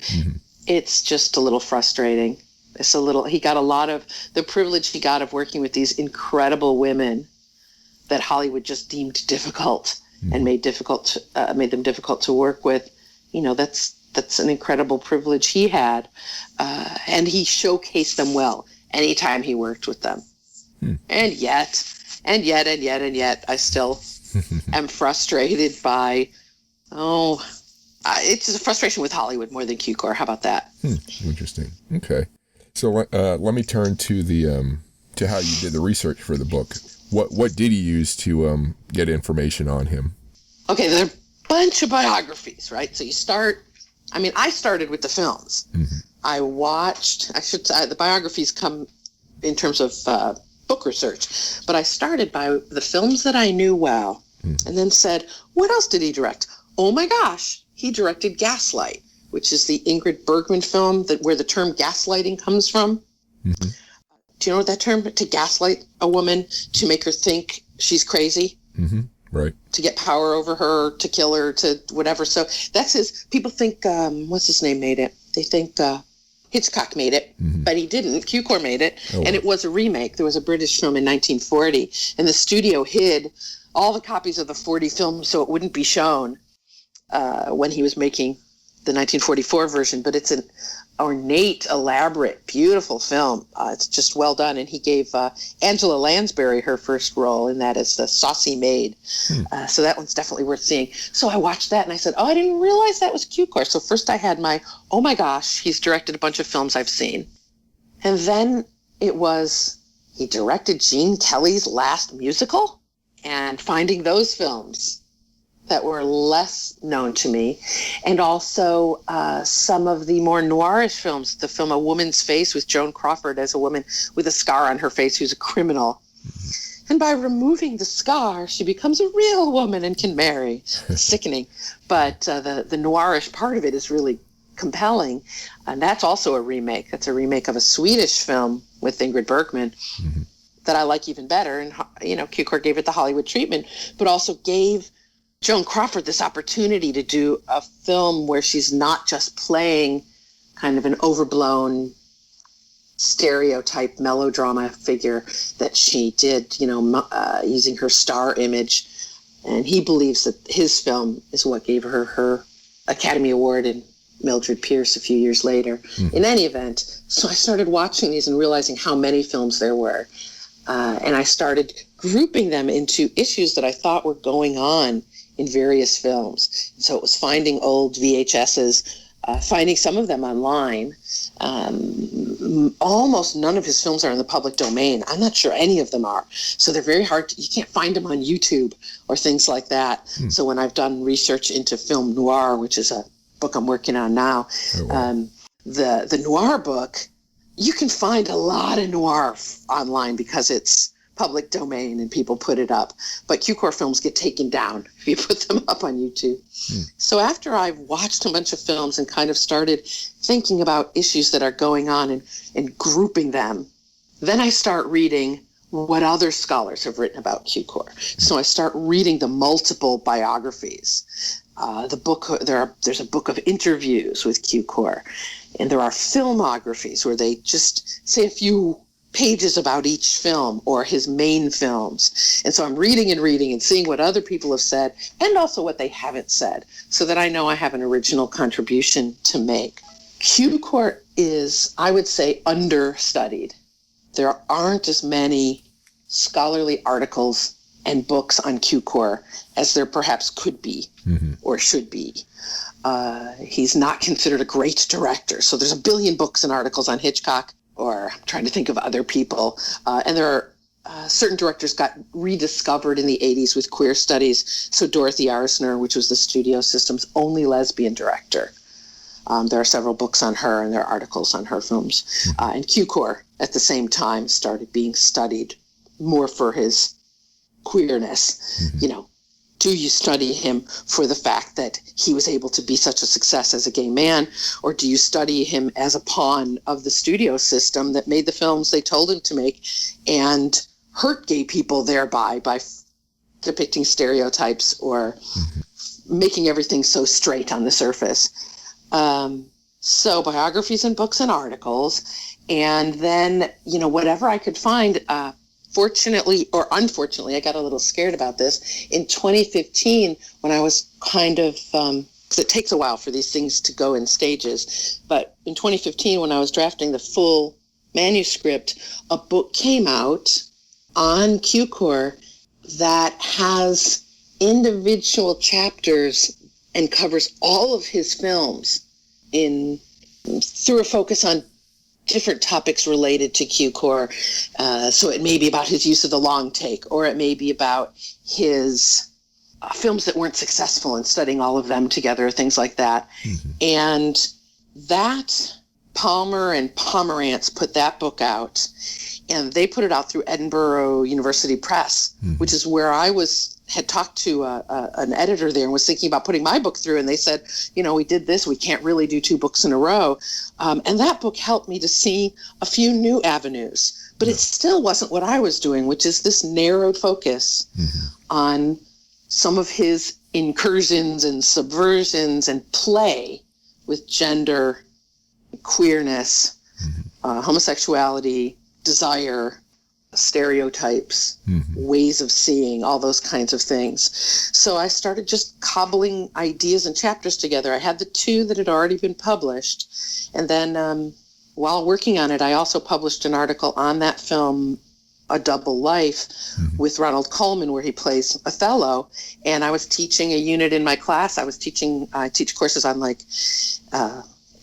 It's just a little frustrating. He got a lot of the privilege he got of working with these incredible women that Hollywood just deemed difficult and made them difficult to work with. You know, that's an incredible privilege he had. And he showcased them well anytime he worked with them. And yet, I still am frustrated by, it's a frustration with Hollywood more than Cukor. How about that? Interesting. Okay. So let me turn to the to how you did the research for the book. What did you use to get information on him? Okay, there are a bunch of biographies, right? So I started with the films. I watched, the biographies come in terms of book research, but I started by the films that I knew well, and then said, what else did he direct? Oh my gosh, he directed Gaslight, which is the Ingrid Bergman film where the term gaslighting comes from. Do you know what that term? To gaslight a woman, to make her think she's crazy. Right. To get power over her, to kill her, to whatever. So that's people think, what's his name made it? They think Hitchcock made it, but he didn't. Cukor made it, and it was a remake. There was a British film in 1940, and the studio hid all the copies of the 40 films so it wouldn't be shown when he was making the 1944 version. But it's an ornate, elaborate, beautiful film. It's just well done, and he gave Angela Lansbury her first role in that as the saucy maid. So that one's definitely worth seeing. So I watched that, and I said, I didn't realize that was Cukor. So first I had my, oh my gosh, he's directed a bunch of films I've seen. And then it was, he directed Gene Kelly's last musical, and finding those films that were less known to me, and also some of the more noirish films, the film A Woman's Face with Joan Crawford as a woman with a scar on her face who's a criminal. And by removing the scar, she becomes a real woman and can marry. Sickening. But the noirish part of it is really compelling. And that's also a remake. That's a remake of a Swedish film with Ingrid Bergman that I like even better. And, Cukor gave it the Hollywood treatment, but also gave Joan Crawford this opportunity to do a film where she's not just playing kind of an overblown stereotype melodrama figure that she did, using her star image. And he believes that his film is what gave her her Academy Award in Mildred Pierce a few years later. In any event, so I started watching these and realizing how many films there were. And I started grouping them into issues that I thought were going on in various films. So it was finding old VHSs, finding some of them online. Almost none of his films are in the public domain. I'm not sure any of them are. So they're very hard. You can't find them on YouTube or things like that. So when I've done research into film noir, which is a book I'm working on now, the noir book, you can find a lot of noir online because it's public domain and people put it up, but Cukor films get taken down if you put them up on YouTube. So after I've watched a bunch of films and kind of started thinking about issues that are going on and grouping them, then I start reading what other scholars have written about Cukor. So I start reading the multiple biographies. There's a book of interviews with Cukor, and there are filmographies where they just say a few pages about each film or his main films. And so I'm reading and seeing what other people have said and also what they haven't said so that I know I have an original contribution to make. Cukor is, I would say, understudied. There aren't as many scholarly articles and books on Cukor as there perhaps could be or should be. He's not considered a great director. So there's a billion books and articles on Hitchcock, or I'm trying to think of other people. And there are certain directors got rediscovered in the 80s with queer studies. So Dorothy Arzner, which was the studio system's only lesbian director. There are several books on her and there are articles on her films. And Cukor, at the same time, started being studied more for his queerness. Do you study him for the fact that he was able to be such a success as a gay man, or do you study him as a pawn of the studio system that made the films they told him to make and hurt gay people thereby by depicting stereotypes or making everything so straight on the surface? So biographies and books and articles, and then, whatever I could find. Fortunately or unfortunately, I got a little scared about this. In 2015, when I was kind of, because it takes a while for these things to go in stages, but in 2015, when I was drafting the full manuscript, a book came out on Cukor that has individual chapters and covers all of his films through a focus on different topics related to Cukor. So it may be about his use of the long take, or it may be about his films that weren't successful and studying all of them together, things like that. Mm-hmm. And that Palmer and Pomerantz put that book out, and they put it out through Edinburgh University Press, mm-hmm. which is where I had talked to an editor there and was thinking about putting my book through. And they said, we did this. We can't really do 2 books in a row. And that book helped me to see a few new avenues. But it still wasn't what I was doing, which is this narrowed focus mm-hmm. on some of his incursions and subversions and play with gender, queerness, mm-hmm. Homosexuality, desire, stereotypes, mm-hmm. ways of seeing, all those kinds of things. So I started just cobbling ideas and chapters together. I had the 2 that had already been published. And then while working on it, I also published an article on that film, A Double Life, mm-hmm. with Ronald Colman, where he plays Othello. And I was teaching a unit in my class. I teach courses on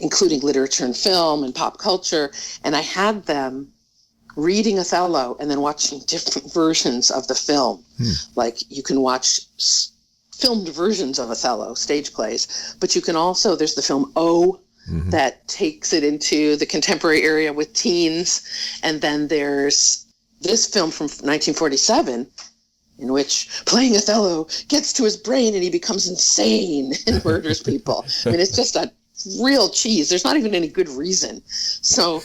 including literature and film and pop culture. And I had them reading Othello and then watching different versions of the film. Like you can watch filmed versions of Othello, stage plays, but you can also, there's the film O, mm-hmm. that takes it into the contemporary area with teens. And then there's this film from 1947 in which playing Othello gets to his brain and he becomes insane and murders people. I mean, it's just a real cheese. There's not even any good reason. So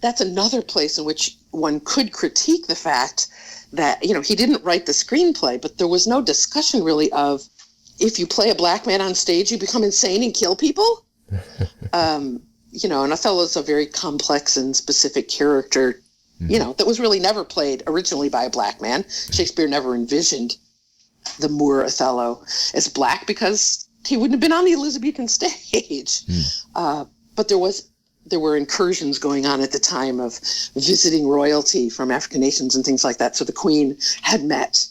that's another place in which one could critique the fact that, he didn't write the screenplay, but there was no discussion really of, if you play a black man on stage, you become insane and kill people. And Othello's a very complex and specific character, that was really never played originally by a black man. Shakespeare never envisioned the Moor Othello as black because he wouldn't have been on the Elizabethan stage. But there were incursions going on at the time of visiting royalty from African nations and things like that. So the Queen had met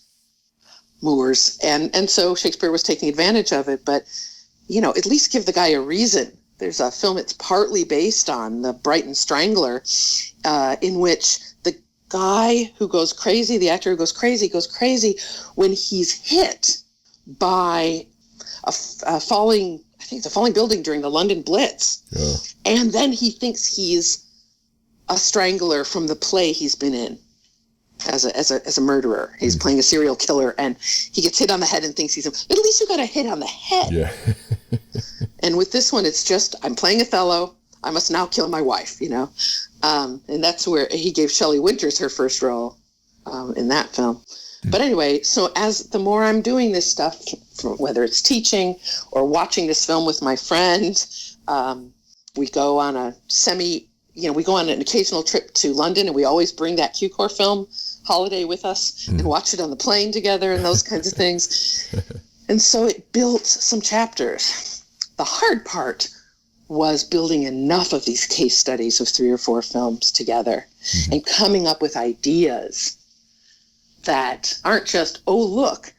Moors, and so Shakespeare was taking advantage of it. But, at least give the guy a reason. There's a film it's partly based on, The Brighton Strangler, in which the guy who goes crazy, the actor who goes crazy when he's hit by a falling building during the London Blitz. Yeah. And then he thinks he's a strangler from the play he's been in as a murderer. He's playing a serial killer, and he gets hit on the head and thinks he's him. At least you got a hit on the head. Yeah. And with this one, it's just, I'm playing Othello. I must now kill my wife, And that's where he gave Shelley Winters her first role in that film. But anyway, so as the more I'm doing this stuff, whether it's teaching or watching this film with my friend, we go on we go on an occasional trip to London, and we always bring that Cukor film holiday with us and watch it on the plane together and those kinds of things. And so it built some chapters. The hard part was building enough of these case studies of 3 or 4 films together and coming up with ideas that aren't just, oh, look,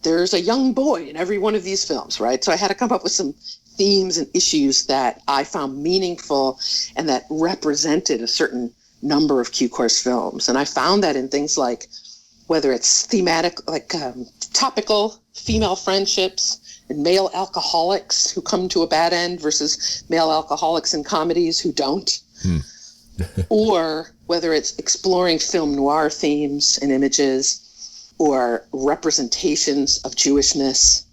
there's a young boy in every one of these films, right? So I had to come up with some themes and issues that I found meaningful and that represented a certain number of Cukor's films. And I found that in things like, whether it's thematic, like topical female friendships and male alcoholics who come to a bad end versus male alcoholics in comedies who don't. Or whether it's exploring film noir themes and images, or representations of Jewishness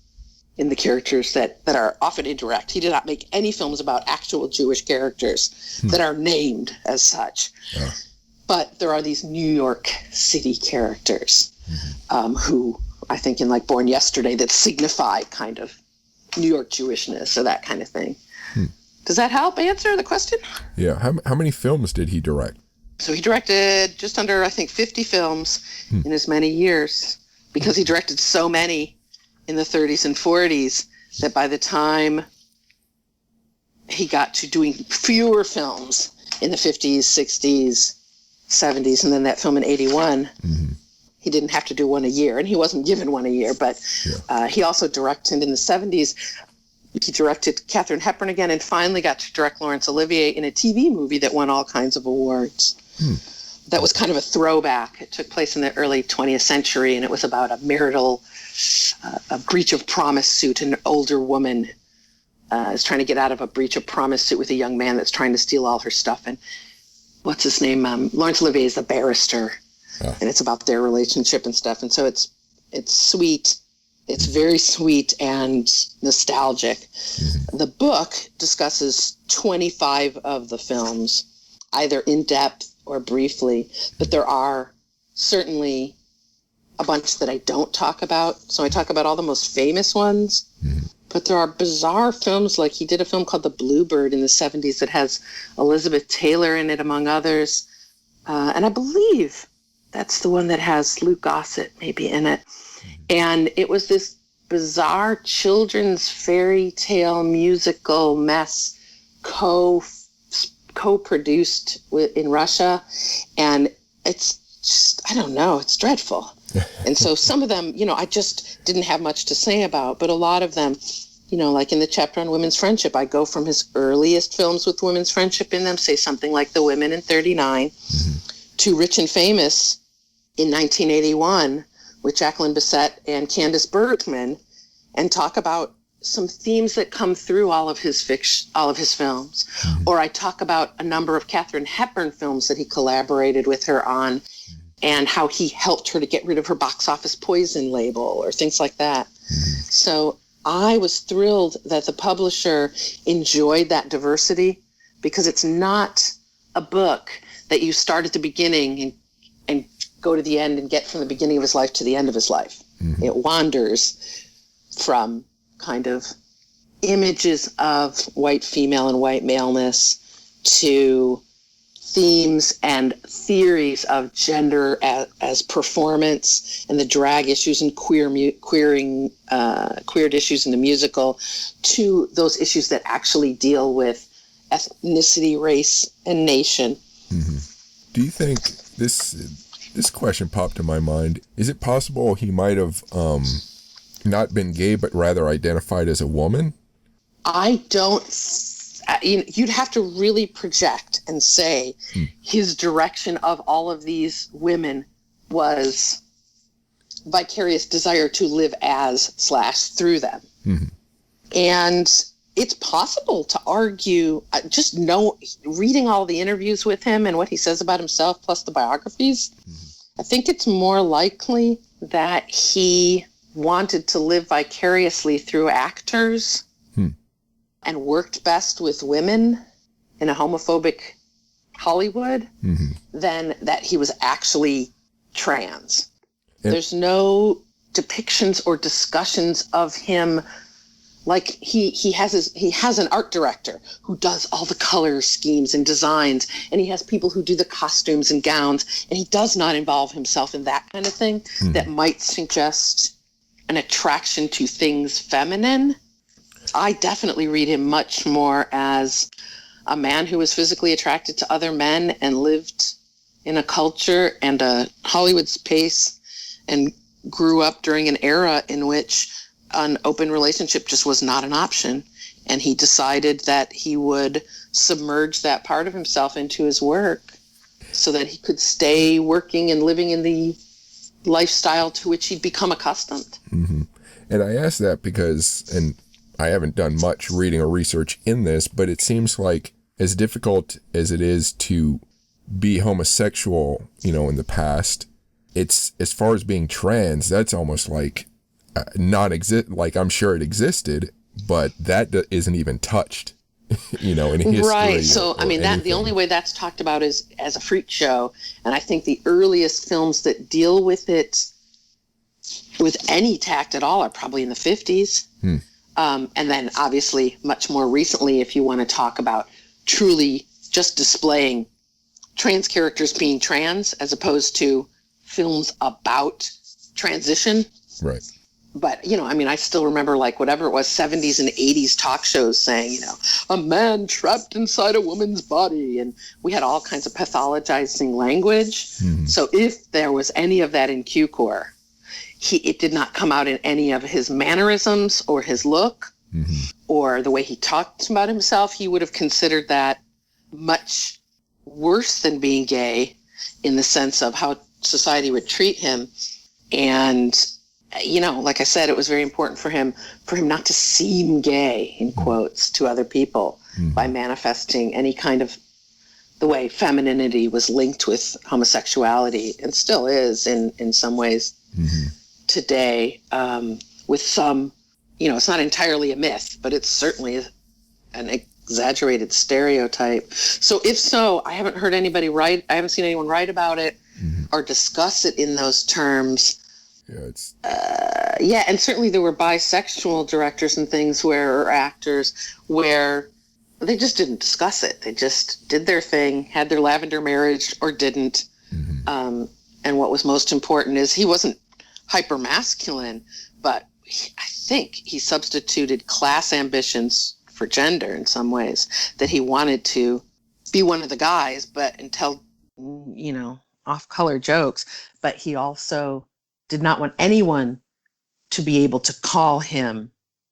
in the characters that are often indirect. He did not make any films about actual Jewish characters that are named as such. But there are these New York City characters who, I think in like Born Yesterday, that signify kind of New York Jewishness or that kind of thing. Does that help answer the question? Yeah. How many films did he direct? So he directed just under, I think, 50 films in as many years, because he directed so many in the 30s and 40s that by the time he got to doing fewer films in the 50s, 60s, 70s, and then that film in 81, he didn't have to do one a year, and he wasn't given one a year, but he also directed in the 70s. He directed Katharine Hepburn again and finally got to direct Laurence Olivier in a TV movie that won all kinds of awards. That was kind of a throwback. It took place in the early 20th century, and it was about a breach of promise suit. An older woman is trying to get out of a breach of promise suit with a young man that's trying to steal all her stuff. And what's his name? Laurence Olivier is the barrister, and it's about their relationship and stuff. And so it's sweet. It's very sweet and nostalgic. Mm-hmm. The book discusses 25 of the films, either in depth or briefly, but there are certainly a bunch that I don't talk about. So I talk about all the most famous ones, but there are bizarre films, like he did a film called The Bluebird in the 70s that has Elizabeth Taylor in it, among others. And I believe that's the one that has Luke Gossett maybe in it. And it was this bizarre children's fairy tale musical mess co-produced in Russia. And it's just, I don't know, it's dreadful. And so some of them, I just didn't have much to say about, but a lot of them, like in the chapter on women's friendship, I go from his earliest films with women's friendship in them, say something like The Women in 39, to Rich and Famous in 1981, with Jacqueline Bisset and Candice Bergman, and talk about some themes that come through all of his films. Or I talk about a number of Katharine Hepburn films that he collaborated with her on, and how he helped her to get rid of her box office poison label, or things like that. So I was thrilled that the publisher enjoyed that diversity, because it's not a book that you start at the beginning and go to the end and get from the beginning of his life to the end of his life. It wanders from kind of images of white female and white maleness to themes and theories of gender as performance, and the drag issues and queered issues in the musical, to those issues that actually deal with ethnicity, race, and nation. Do you think this question popped in my mind? Is it possible he might have not been gay, but rather identified as a woman? I don't. You'd have to really project and say his direction of all of these women was vicarious desire to live as / through them. And it's possible to argue, reading all the interviews with him and what he says about himself, plus the biographies, I think it's more likely that he wanted to live vicariously through actors and worked best with women in a homophobic Hollywood than that he was actually trans. There's no depictions or discussions of him. Like he has an art director who does all the color schemes and designs, and he has people who do the costumes and gowns, and he does not involve himself in that kind of thing that might suggest an attraction to things feminine. I definitely read him much more as a man who was physically attracted to other men and lived in a culture and a Hollywood space and grew up during an era in which an open relationship just was not an option. And he decided that he would submerge that part of himself into his work so that he could stay working and living in the lifestyle to which he'd become accustomed. And I ask that because, and I haven't done much reading or research in this, but it seems like as difficult as it is to be homosexual, in the past, it's, as far as being trans, that's almost like non-exist. Like, I'm sure it existed, but that isn't even touched, in history. Right. So, the only way that's talked about is as a freak show. And I think the earliest films that deal with it with any tact at all are probably in the 50s. And then obviously much more recently, if you want to talk about truly just displaying trans characters being trans as opposed to films about transition. Right. but, you know, I mean, I still remember like whatever it was, 70s and 80s talk shows saying, you know, a man trapped inside a woman's body. And we had all kinds of pathologizing language. Mm-hmm. So if there was any of that in Cukor, it did not come out in any of his mannerisms or his look or the way he talked about himself. He would have considered that much worse than being gay in the sense of how society would treat him. And, you know, like I said, it was very important for him not to seem gay, in quotes, to other people by manifesting any kind of the way femininity was linked with homosexuality and still is in some ways today, with some, you know, it's not entirely a myth, but it's certainly an exaggerated stereotype. So if so, I haven't heard anybody write, I haven't seen anyone write about it or discuss it in those terms. Yeah, and certainly there were bisexual directors and things or actors where they just didn't discuss it. They just did their thing, had their lavender marriage or didn't. And what was most important is he wasn't hyper masculine, but I think he substituted class ambitions for gender in some ways, that he wanted to be one of the guys, but and tell, you know, off-color jokes, but he also did not want anyone to be able to call him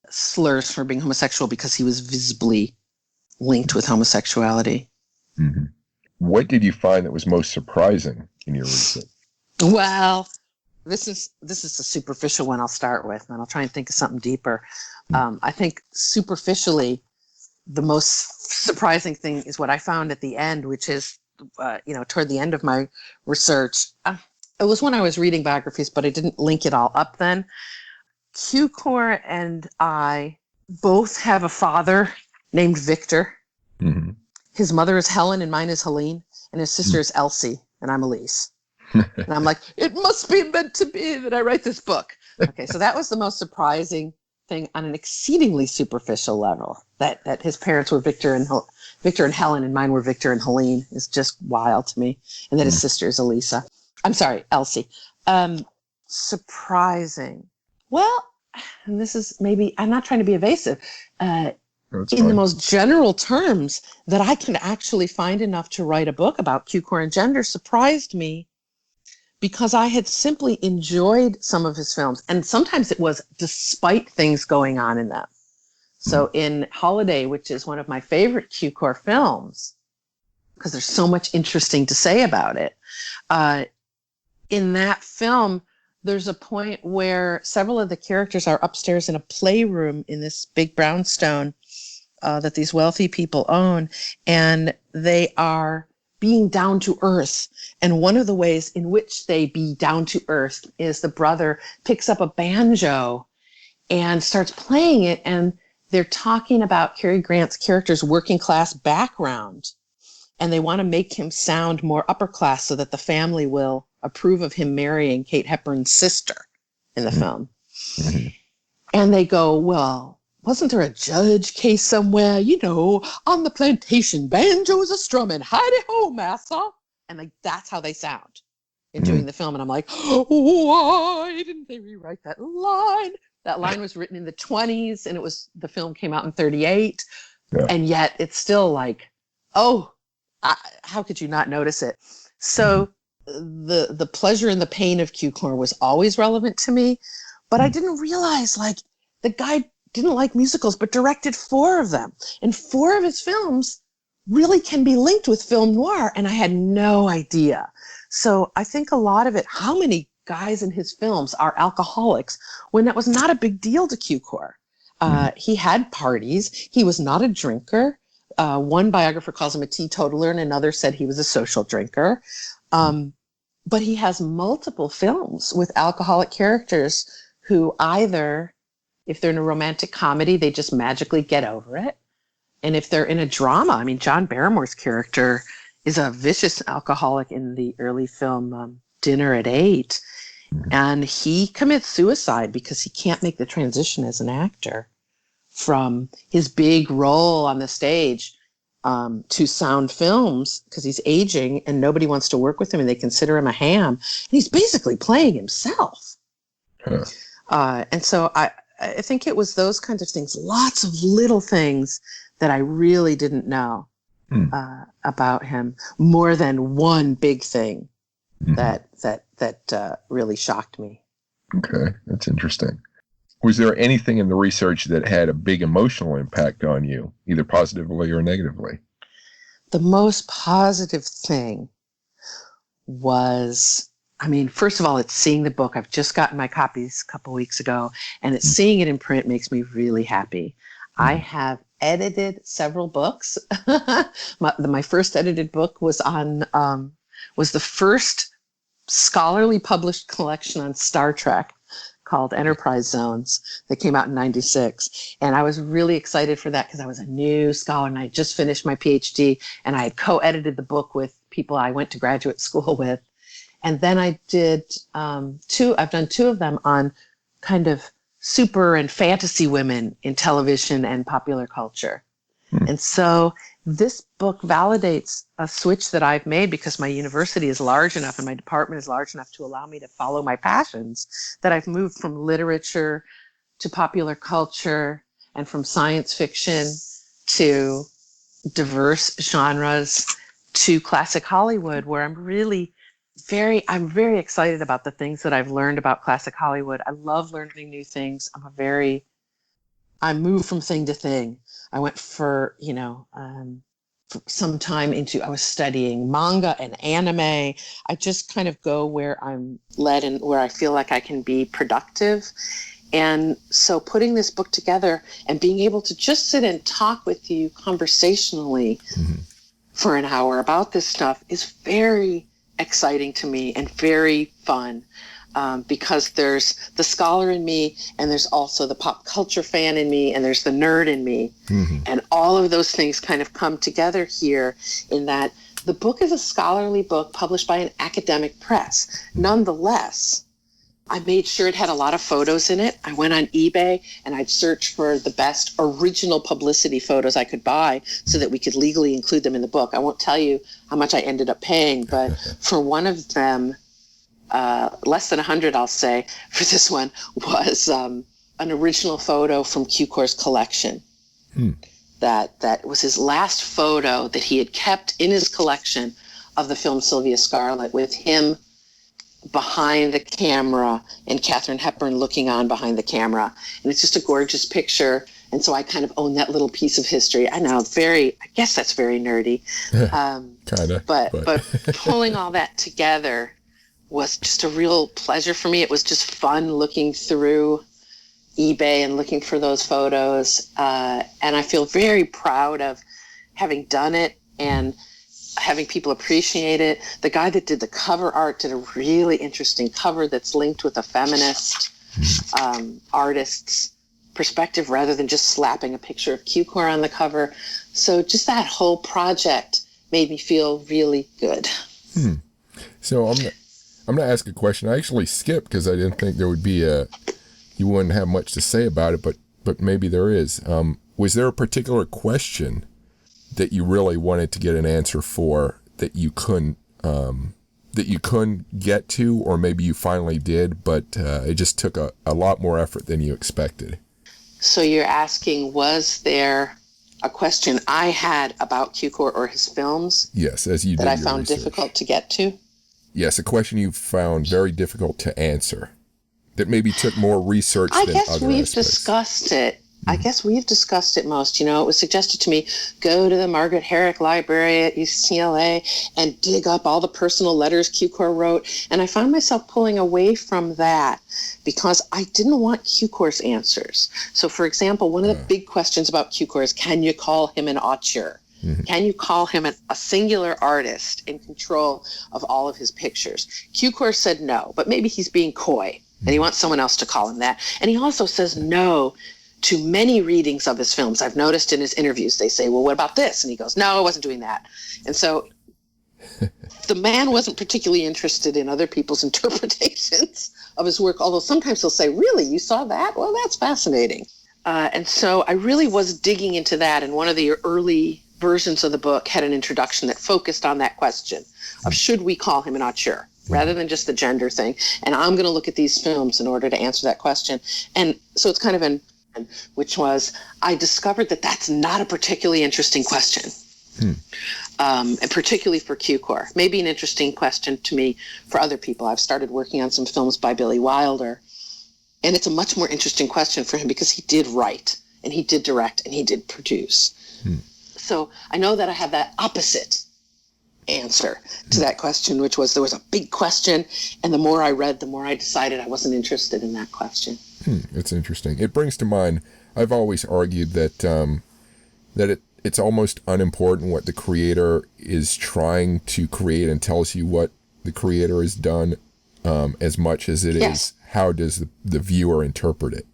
slurs for being homosexual because he was visibly linked with homosexuality. What did you find that was most surprising in your research? Well, this is a superficial one I'll start with, and I'll try and think of something deeper. I think superficially, the most surprising thing is what I found at the end, which is, you know, toward the end of my research. It was when I was reading biographies, but I didn't link it all up then. Cukor and I both have a father named Victor. His mother is Helen and mine is Helene, and his sister is Elsie, and I'm Elyce. And I'm like, it must be meant to be that I write this book. Okay, so that was the most surprising thing on an exceedingly superficial level, that his parents were Victor and Helen, and mine were Victor and Helene, is just wild to me. And that his sister is Elisa. I'm sorry, Elsie. Surprising. Well, and this is maybe, I'm not trying to be evasive. In the most general terms that I can actually find enough to write a book about Cukor and gender surprised me because I had simply enjoyed some of his films. And sometimes it was despite things going on in them. So in Holiday, which is one of my favorite Cukor films, because there's so much interesting to say about it, in that film, there's a point where several of the characters are upstairs in a playroom in this big brownstone that these wealthy people own, and they are being down to earth. And one of the ways in which they be down to earth is the brother picks up a banjo and starts playing it, and they're talking about Cary Grant's character's working class background, and they want to make him sound more upper class so that the family will approve of him marrying Kate Hepburn's sister in the film. And they go, well, wasn't there a judge case somewhere, you know, on the plantation, banjos a strumming, hidey-ho, massa. And like, that's how they sound in doing the film. And I'm like, why didn't they rewrite that line? That line was written in the 20s, and the film came out in 38. Yeah. And yet it's still like, how could you not notice it? So the pleasure and the pain of Cukor was always relevant to me, but I didn't realize, like, the guy didn't like musicals, but directed 4 of them. And 4 of his films really can be linked with film noir, and I had no idea. So I think a lot of it, how many guys in his films are alcoholics, when that was not a big deal to Cukor. He had parties. He was not a drinker. One biographer calls him a teetotaler, and another said he was a social drinker. But he has multiple films with alcoholic characters who either, if they're in a romantic comedy, they just magically get over it. And if they're in a drama, I mean, John Barrymore's character is a vicious alcoholic in the early film Dinner at 8. And he commits suicide because he can't make the transition as an actor from his big role on the stage to sound films, because he's aging and nobody wants to work with him and they consider him a ham. And he's basically playing himself. And so I think it was those kinds of things, lots of little things that I really didn't know about him, more than one big thing that really shocked me. Okay, that's interesting. Was there anything in the research that had a big emotional impact on you, either positively or negatively? The most positive thing was, first of all, it's seeing the book. I've just gotten my copies a couple weeks ago, and seeing it in print makes me really happy. I have edited several books. My first edited book was was the first scholarly published collection on Star Trek called Enterprise Zones that came out in 96. And I was really excited for that because I was a new scholar and I had just finished my PhD, and I had co-edited the book with people I went to graduate school with. And then I did I've done two of them on kind of super and fantasy women in television and popular culture. And so this book validates a switch that I've made because my university is large enough and my department is large enough to allow me to follow my passions, that I've moved from literature to popular culture and from science fiction to diverse genres to classic Hollywood, where I'm very excited about the things that I've learned about classic Hollywood. I love learning new things. I move from thing to thing. I went for some time I was studying manga and anime. I just kind of go where I'm led and where I feel like I can be productive. And so putting this book together and being able to just sit and talk with you conversationally for an hour about this stuff is very exciting to me and very fun. Because there's the scholar in me, and there's also the pop culture fan in me, and there's the nerd in me. And all of those things kind of come together here in that the book is a scholarly book published by an academic press. Nonetheless, I made sure it had a lot of photos in it. I went on eBay and I'd search for the best original publicity photos I could buy so that we could legally include them in the book. I won't tell you how much I ended up paying, but for one of them, less than 100, I'll say, for this one, was an original photo from Cukor's collection. That was his last photo that he had kept in his collection of the film Sylvia Scarlett, with him behind the camera and Katharine Hepburn looking on behind the camera. And it's just a gorgeous picture. And so I kind of own that little piece of history. I know, I guess that's very nerdy. Kind of. But pulling all that together was just a real pleasure for me. It was just fun looking through eBay and looking for those photos. And I feel very proud of having done it and having people appreciate it. The guy that did the cover art did a really interesting cover that's linked with a feminist artist's perspective rather than just slapping a picture of Cukor on the cover. So just that whole project made me feel really good. So I'm going to ask a question. I actually skipped because I didn't think there would be you wouldn't have much to say about it, but maybe there is. Was there a particular question that you really wanted to get an answer for that you couldn't get to, or maybe you finally did, but it just took a lot more effort than you expected? So you're asking, was there a question I had about Cukor or his films? Yes, as you did that I your found research. difficult to get to? Yes, a question you found very difficult to answer that maybe took more research than other aspects. I guess we've discussed it. I guess we've discussed it most. It was suggested to me, go to the Margaret Herrick Library at UCLA and dig up all the personal letters Cukor wrote. And I found myself pulling away from that because I didn't want Cukor's answers. So, for example, one of the big questions about Cukor is, can you call him an auteur? Can you call him a singular artist in control of all of his pictures? Cukor said no, but maybe he's being coy and he wants someone else to call him that. And he also says no to many readings of his films. I've noticed in his interviews, they say, well, what about this? And he goes, no, I wasn't doing that. And so the man wasn't particularly interested in other people's interpretations of his work, although sometimes he'll say, really, you saw that? Well, that's fascinating. And so I really was digging into that, and one of the early versions of the book had an introduction that focused on that question of, should we call him an auteur? rather than just the gender thing. And I'm going to look at these films in order to answer that question. And so it's kind of which was, I discovered that that's not a particularly interesting question. And particularly for Cukor. Maybe an interesting question to me for other people. I've started working on some films by Billy Wilder, and it's a much more interesting question for him because he did write, and he did direct, and he did produce. So I know that I have that opposite answer to that question, which was there was a big question, and the more I read, the more I decided I wasn't interested in that question. It's interesting. It brings to mind, I've always argued that it's almost unimportant what the creator is trying to create and tells you what the creator has done, as much as it is how does the viewer interpret it.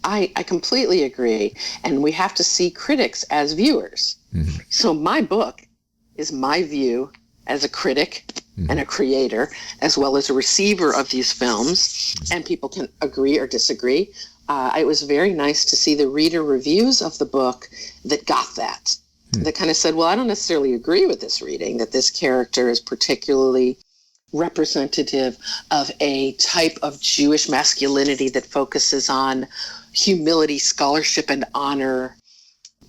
I completely agree. And we have to see critics as viewers. So my book is my view as a critic and a creator, as well as a receiver of these films. And people can agree or disagree. It was very nice to see the reader reviews of the book that got that. That kind of said, well, I don't necessarily agree with this reading, that this character is particularly representative of a type of Jewish masculinity that focuses on humility, scholarship, and honor,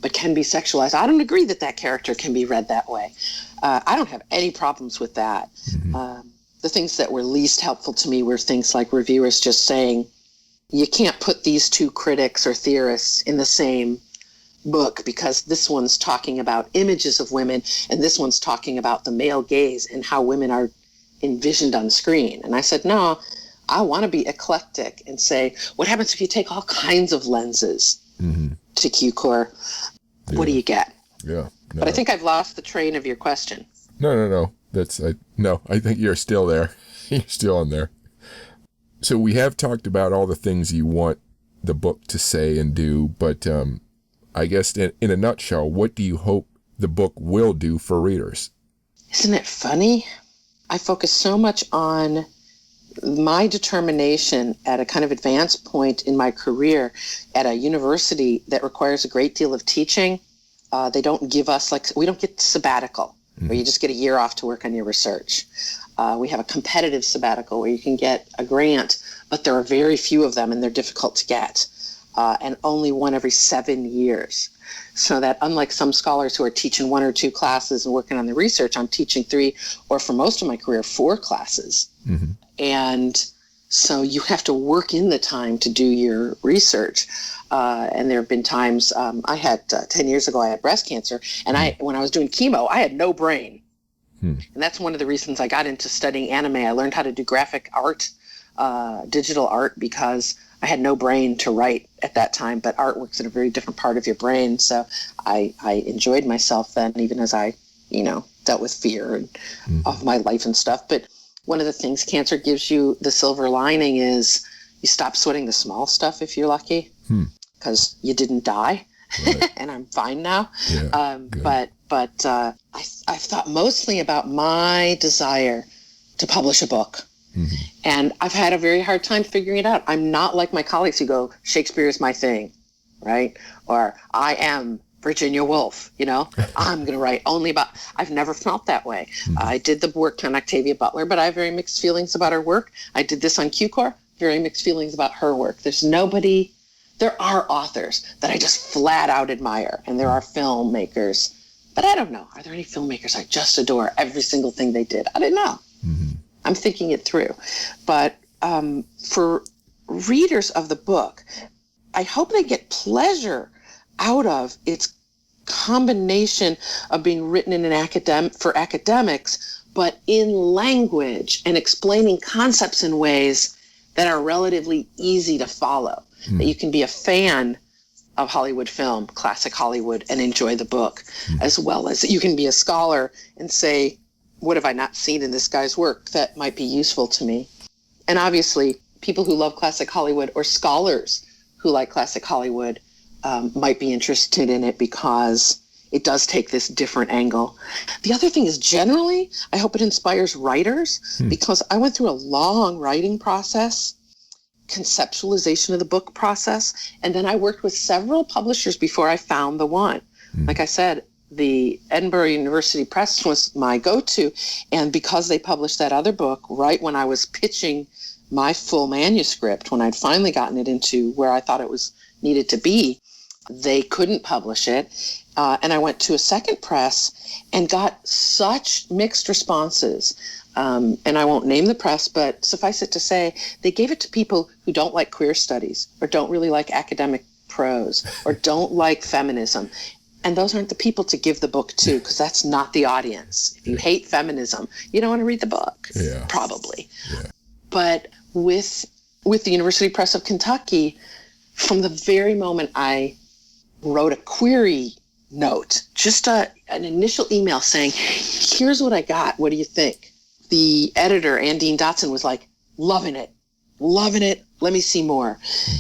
but can be sexualized. I don't agree that that character can be read that way. I don't have any problems with that. The things that were least helpful to me were things like reviewers just saying, you can't put these two critics or theorists in the same book because this one's talking about images of women and this one's talking about the male gaze and how women are envisioned on screen. And I said, no, I want to be eclectic and say, what happens if you take all kinds of lenses to Cukor? What do you get? Yeah. No. But I think I've lost the train of your question. No. I think you're still there. You're still in there. So we have talked about all the things you want the book to say and do, but I guess in a nutshell, what do you hope the book will do for readers? Isn't it funny? I focus so much on my determination at a kind of advanced point in my career at a university that requires a great deal of teaching. They don't give us, we don't get sabbatical, where you just get a year off to work on your research. We have a competitive sabbatical where you can get a grant, but there are very few of them and they're difficult to get. And only one every 7 years. So that unlike some scholars who are teaching 1 or 2 classes and working on the research, I'm teaching 3, or for most of my career, 4 classes. And so you have to work in the time to do your research. And there have been times, I had 10 years ago, I had breast cancer. And when I was doing chemo, I had no brain. And that's one of the reasons I got into studying anime. I learned how to do graphic art, digital art, because I had no brain to write at that time, but art works in a very different part of your brain. So I enjoyed myself then, even as I, dealt with fear of my life and stuff. But one of the things cancer gives you, the silver lining, is you stop sweating the small stuff if you're lucky, because you didn't die. Right. And I'm fine now. Yeah, but I've thought mostly about my desire to publish a book. And I've had a very hard time figuring it out. I'm not like my colleagues who go, Shakespeare is my thing, right? Or I am Virginia Woolf, I'm going to write only about, I've never felt that way. I did the work on Octavia Butler, but I have very mixed feelings about her work. I did this on Cukor, very mixed feelings about her work. There are authors that I just flat out admire, and there are filmmakers, but I don't know. Are there any filmmakers I just adore every single thing they did? I don't know. I'm thinking it through. But for readers of the book, I hope they get pleasure out of its combination of being written in for academics, but in language and explaining concepts in ways that are relatively easy to follow. That you can be a fan of Hollywood film, classic Hollywood, and enjoy the book, as well as you can be a scholar and say, what have I not seen in this guy's work that might be useful to me? And obviously, people who love classic Hollywood or scholars who like classic Hollywood might be interested in it because it does take this different angle. The other thing is, generally, I hope it inspires writers, because I went through a long writing process, conceptualization of the book process, and then I worked with several publishers before I found the one. Like I said, the Edinburgh University Press was my go-to. And because they published that other book right when I was pitching my full manuscript, when I'd finally gotten it into where I thought it was needed to be, they couldn't publish it. And I went to a second press and got such mixed responses. And I won't name the press, but suffice it to say, they gave it to people who don't like queer studies or don't really like academic prose or don't like feminism. And those aren't the people to give the book to, because that's not the audience. If you hate feminism, you don't want to read the book, probably. Yeah. But with the University Press of Kentucky, from the very moment I wrote a query note, just an initial email saying, here's what I got, what do you think? The editor, Andine Dotson, was like, loving it, let me see more.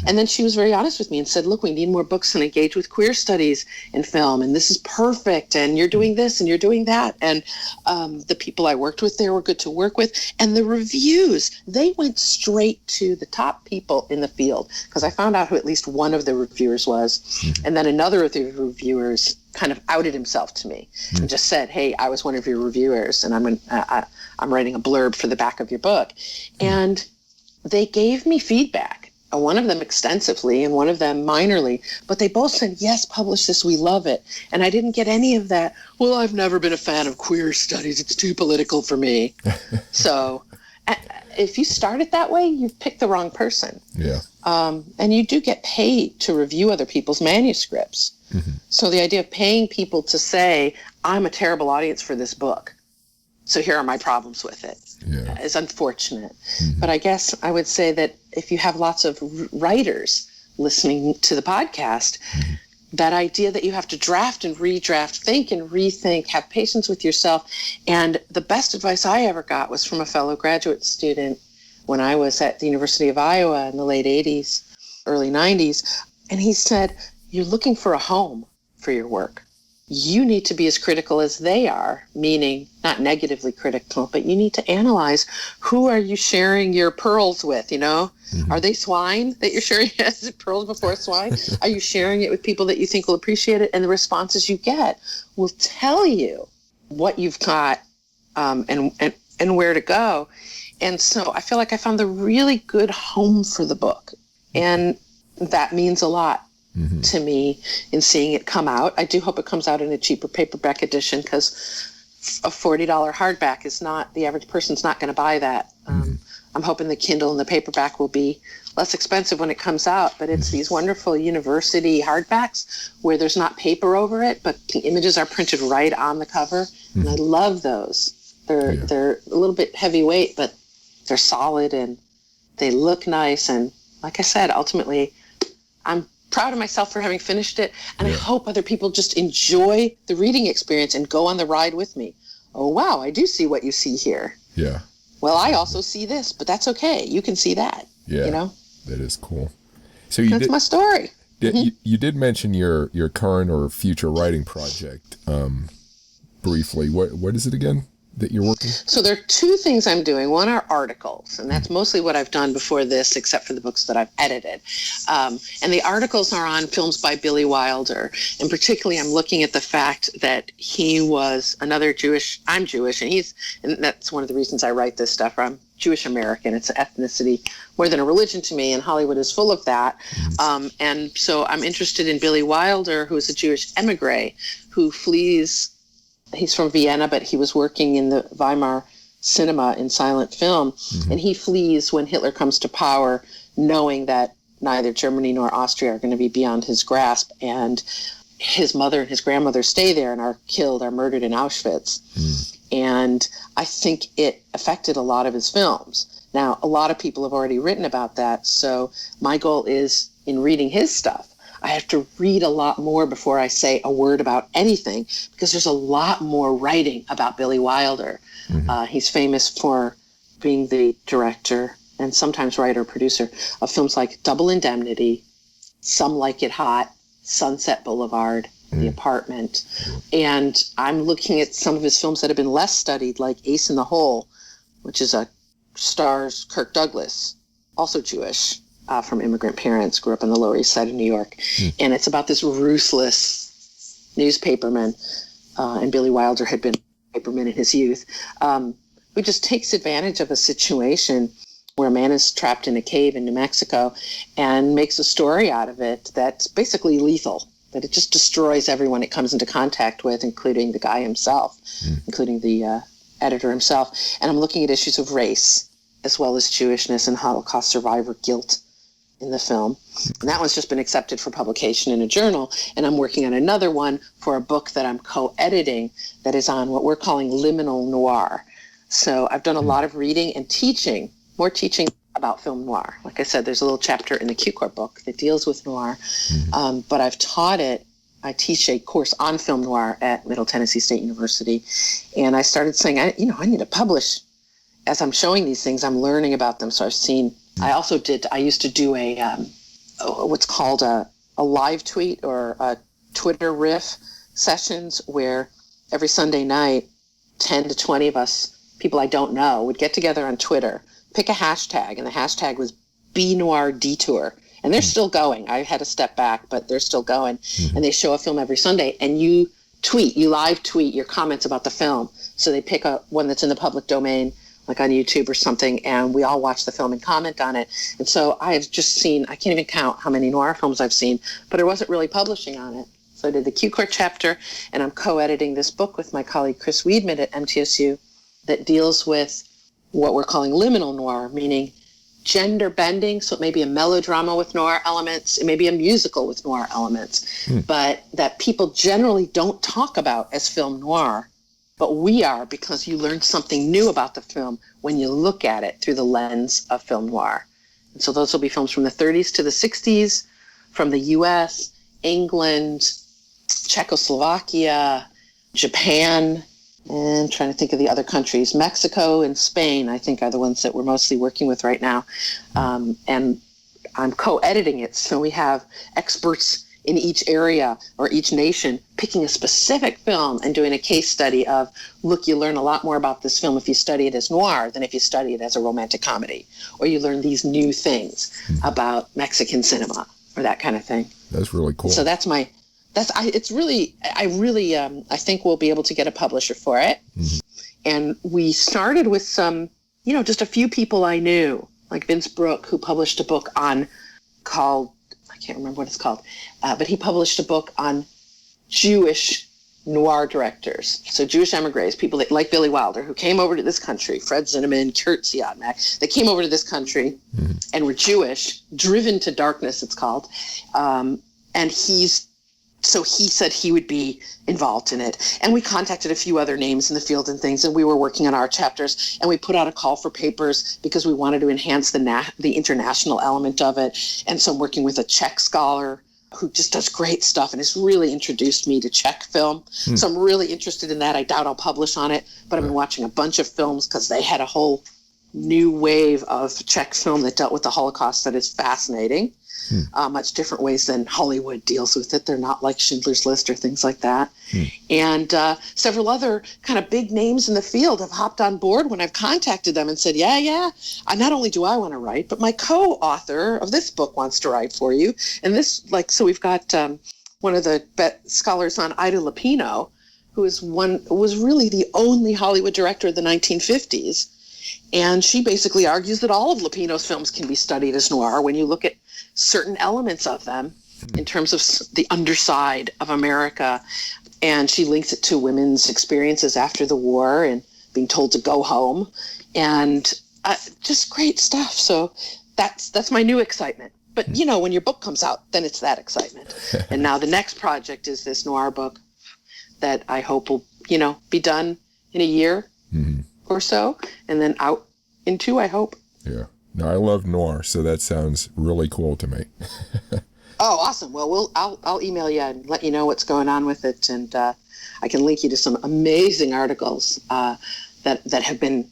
And then she was very honest with me and said, look, we need more books and engage with queer studies in film, and this is perfect, and you're doing this and you're doing that. And the people I worked with there were good to work with. And the reviews, they went straight to the top people in the field, because I found out who at least one of the reviewers was. And then another of the reviewers kind of outed himself to me and just said, hey, I was one of your reviewers, and I'm writing a blurb for the back of your book. And they gave me feedback, one of them extensively and one of them minorly, but they both said, yes, publish this, we love it. And I didn't get any of that, well, I've never been a fan of queer studies, it's too political for me. So if you start it that way, you've picked the wrong person. Yeah. And you do get paid to review other people's manuscripts. So the idea of paying people to say, I'm a terrible audience for this book, so here are my problems with it, is unfortunate. But I guess I would say that if you have lots of writers listening to the podcast, that idea that you have to draft and redraft, think and rethink, have patience with yourself. And the best advice I ever got was from a fellow graduate student when I was at the University of Iowa in the late 80s, early 90s. And he said, you're looking for a home for your work. You need to be as critical as they are, meaning not negatively critical, but you need to analyze, who are you sharing your pearls with, you know? Are they swine that you're sharing as pearls before swine? Are you sharing it with people that you think will appreciate it? And the responses you get will tell you what you've got and where to go. And so I feel like I found the really good home for the book. And that means a lot to me in seeing it come out. I do hope it comes out in a cheaper paperback edition, because a $40 hardback is not, the average person's not going to buy that. I'm hoping the Kindle and the paperback will be less expensive when it comes out, but it's these wonderful university hardbacks where there's not paper over it, but the images are printed right on the cover. And I love those. They're a little bit heavyweight, but they're solid and they look nice. And like I said, ultimately, I'm proud of myself for having finished it, and I hope other people just enjoy the reading experience and go on the ride with me. Oh, wow, I do see what you see here. Yeah. Well, I also see this, but that's okay. You can see that. Yeah. You know? That is cool. So that's my story. You did mention your current or future writing project briefly. What is it again that you're working? So there are two things I'm doing. One are articles, and that's mostly what I've done before this, except for the books that I've edited. And the articles are on films by Billy Wilder. And particularly, I'm looking at the fact that he was another Jewish, I'm Jewish, and that's one of the reasons I write this stuff. I'm Jewish American. It's an ethnicity more than a religion to me, and Hollywood is full of that. And so I'm interested in Billy Wilder, who is a Jewish emigre who flees. He's from Vienna, but he was working in the Weimar cinema in silent film. And he flees when Hitler comes to power, knowing that neither Germany nor Austria are going to be beyond his grasp. And his mother and his grandmother stay there and are murdered in Auschwitz. And I think it affected a lot of his films. Now, a lot of people have already written about that. So my goal is, in reading his stuff, I have to read a lot more before I say a word about anything, because there's a lot more writing about Billy Wilder. He's famous for being the director and sometimes writer-producer of films like Double Indemnity, Some Like It Hot, Sunset Boulevard, The Apartment. And I'm looking at some of his films that have been less studied, like Ace in the Hole, which stars Kirk Douglas, also Jewish. From immigrant parents, grew up on the Lower East Side of New York. And it's about this ruthless newspaperman and Billy Wilder had been Hyperman in his youth, who just takes advantage of a situation where a man is trapped in a cave in New Mexico and makes a story out of it that's basically lethal, that it just destroys everyone it comes into contact with, including the guy himself, including the editor himself. And I'm looking at issues of race, as well as Jewishness and Holocaust survivor guilt in the film. And that one's just been accepted for publication in a journal. And I'm working on another one for a book that I'm co-editing that is on what we're calling liminal noir. So I've done a lot of reading and teaching, more teaching about film noir. Like I said, there's a little chapter in the Cukor book that deals with noir, but I've taught it. I teach a course on film noir at Middle Tennessee State University, and I started saying, I need to publish. As I'm showing these things, I'm learning about them. So I've seen. I used to do what's called a live tweet or a Twitter riff sessions, where every Sunday night, 10 to 20 of us, people I don't know, would get together on Twitter, pick a hashtag, and the hashtag was BNoirDetour. And they're still going. I had to step back, but they're still going. And they show a film every Sunday, and you live tweet your comments about the film. So they pick one that's in the public domain, like on YouTube or something, and we all watch the film and comment on it. And so I have just seen, I can't even count how many noir films I've seen, but I wasn't really publishing on it. So I did the Cukor chapter, and I'm co-editing this book with my colleague Chris Weidman at MTSU that deals with what we're calling liminal noir, meaning gender bending. So it may be a melodrama with noir elements, it may be a musical with noir elements, but that people generally don't talk about as film noir. But we are, because you learn something new about the film when you look at it through the lens of film noir. And so those will be films from the 30s to the 60s, from the US, England, Czechoslovakia, Japan, and trying to think of the other countries. Mexico and Spain, I think, are the ones that we're mostly working with right now. And I'm co-editing it, so we have experts in each area or each nation picking a specific film and doing a case study of, look, you learn a lot more about this film if you study it as noir than if you study it as a romantic comedy, or you learn these new things about Mexican cinema or that kind of thing. That's really cool. So I think we'll be able to get a publisher for it. And we started with some, just a few people I knew, like Vince Brooke, who published a book called, I can't remember what it's called, but he published a book on Jewish noir directors. So Jewish emigres, people like Billy Wilder, who came over to this country, Fred Zinnemann, Kurt Siodmak, they came over to this country and were Jewish, driven to darkness, it's called. And so he said he would be involved in it. And we contacted a few other names in the field and things, and we were working on our chapters, and we put out a call for papers because we wanted to enhance the international element of it. And so I'm working with a Czech scholar who just does great stuff and has really introduced me to Czech film. So I'm really interested in that. I doubt I'll publish on it, but I've been watching a bunch of films because they had a whole new wave of Czech film that dealt with the Holocaust that is fascinating. Much different ways than Hollywood deals with it. They're not like Schindler's List or things like that. And several other kind of big names in the field have hopped on board when I've contacted them and said, yeah, not only do I want to write, but my co-author of this book wants to write for you. And this, so we've got one of the scholars on Ida Lupino, who was really the only Hollywood director of the 1950s. And she basically argues that all of Lupino's films can be studied as noir when you look at certain elements of them in terms of the underside of America. And she links it to women's experiences after the war and being told to go home, and just great stuff. So that's my new excitement. But, when your book comes out, then it's that excitement. And now the next project is this noir book that I hope will, be done in a year or so, and then out in 2, I hope. Yeah. No, I love noir, so that sounds really cool to me. Oh, awesome. Well, I'll email you and let you know what's going on with it, and I can link you to some amazing articles that have been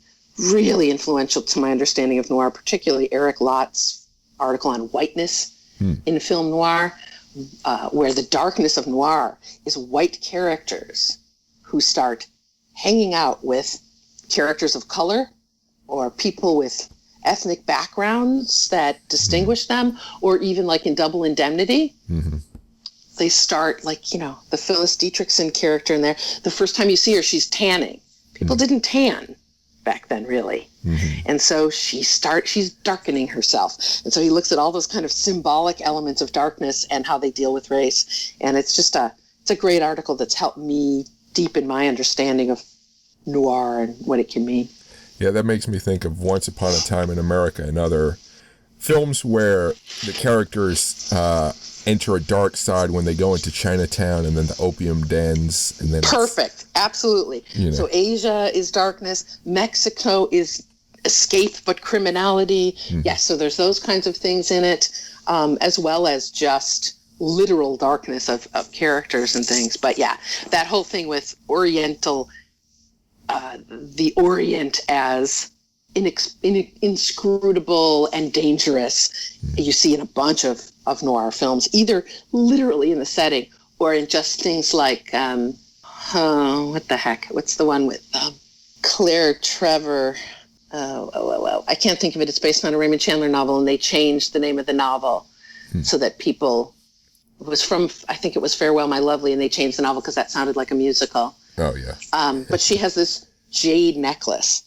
really influential to my understanding of noir, particularly Eric Lott's article on whiteness in film noir, where the darkness of noir is white characters who start hanging out with characters of color or people with ethnic backgrounds that distinguish them, or even like in Double Indemnity, they start, like, you know, the Phyllis Dietrichson character in there. The first time you see her, she's tanning. People didn't tan back then, really. And so she's darkening herself. And so he looks at all those kind of symbolic elements of darkness and how they deal with race. And it's just it's a great article that's helped me deepen my understanding of noir and what it can mean. Yeah, that makes me think of Once Upon a Time in America and other films where the characters enter a dark side when they go into Chinatown, and then the opium dens, and then perfect, absolutely. You know. So Asia is darkness, Mexico is escape but criminality. Yes, so there's those kinds of things in it, as well as just literal darkness of characters and things. But yeah, that whole thing with Oriental, the Orient as inscrutable and dangerous, you see in a bunch of noir films, either literally in the setting or in just things like what the heck, what's the one with Claire Trevor, I can't think of it. It's based on a Raymond Chandler novel, and they changed the name of the novel so that people, it was from, I think it was Farewell My Lovely, and they changed the novel because that sounded like a musical. Oh yeah. But she has this jade necklace,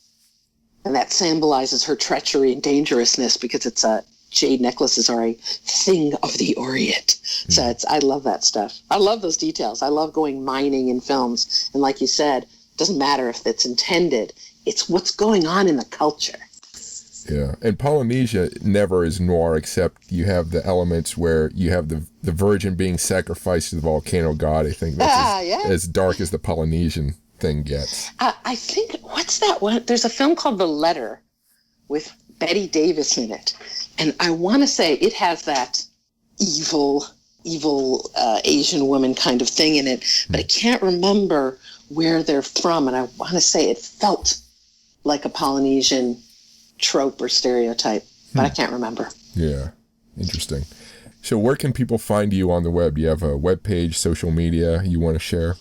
and that symbolizes her treachery and dangerousness, because it's jade necklaces are a thing of the Orient. So I love that stuff. I love those details. I love going mining in films. And like you said, it doesn't matter if it's intended. It's what's going on in the culture. Yeah. And Polynesia never is noir, except you have the elements where you have the virgin being sacrificed to the volcano god. I think that's as dark as the Polynesian thing gets. I think, what's that one? There's a film called The Letter with Betty Davis in it. And I want to say it has that evil Asian woman kind of thing in it, but I can't remember where they're from. And I want to say it felt like a Polynesian trope or stereotype, but I can't remember. Yeah. Interesting. So where can people find you on the web? Do you have a web page, social media you want to share?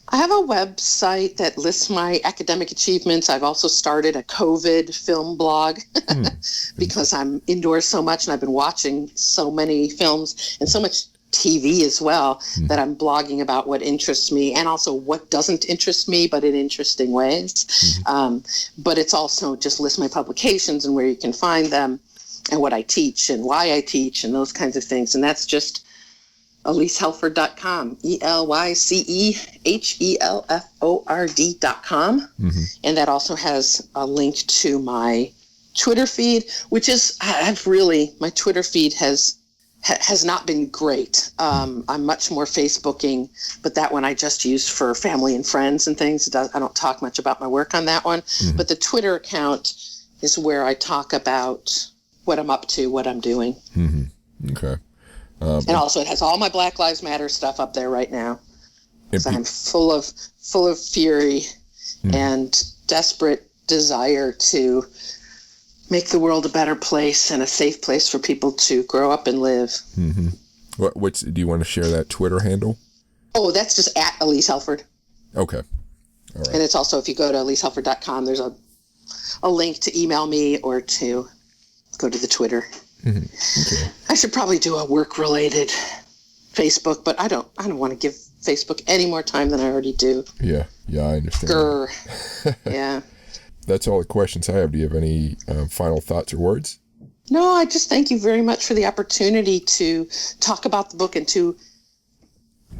I have a website that lists my academic achievements. I've also started a COVID film blog because I'm indoors so much, and I've been watching so many films and so much TV as well, that I'm blogging about what interests me and also what doesn't interest me, but in interesting ways. But it's also just lists my publications and where you can find them and what I teach and why I teach and those kinds of things. And that's just ElyceHelford.com, ElyceHelford.com. And that also has a link to my Twitter feed, which is, my Twitter feed has not been great. I'm much more Facebooking, but that one I just use for family and friends and things. I don't talk much about my work on that one. But the Twitter account is where I talk about what I'm up to, what I'm doing. Okay. And also it has all my Black Lives Matter stuff up there right now. So I'm full of fury and desperate desire to make the world a better place and a safe place for people to grow up and live. Do you want to share that Twitter handle? Oh, that's just at Elyce Helford. Okay. All right. And it's also, if you go to ElyceHelford.com, there's a link to email me or to go to the Twitter. Okay. I should probably do a work-related Facebook, but I don't want to give Facebook any more time than I already do. Yeah, I understand. Grr. Yeah. That's all the questions I have. Do you have any final thoughts or words? No, I just thank you very much for the opportunity to talk about the book and to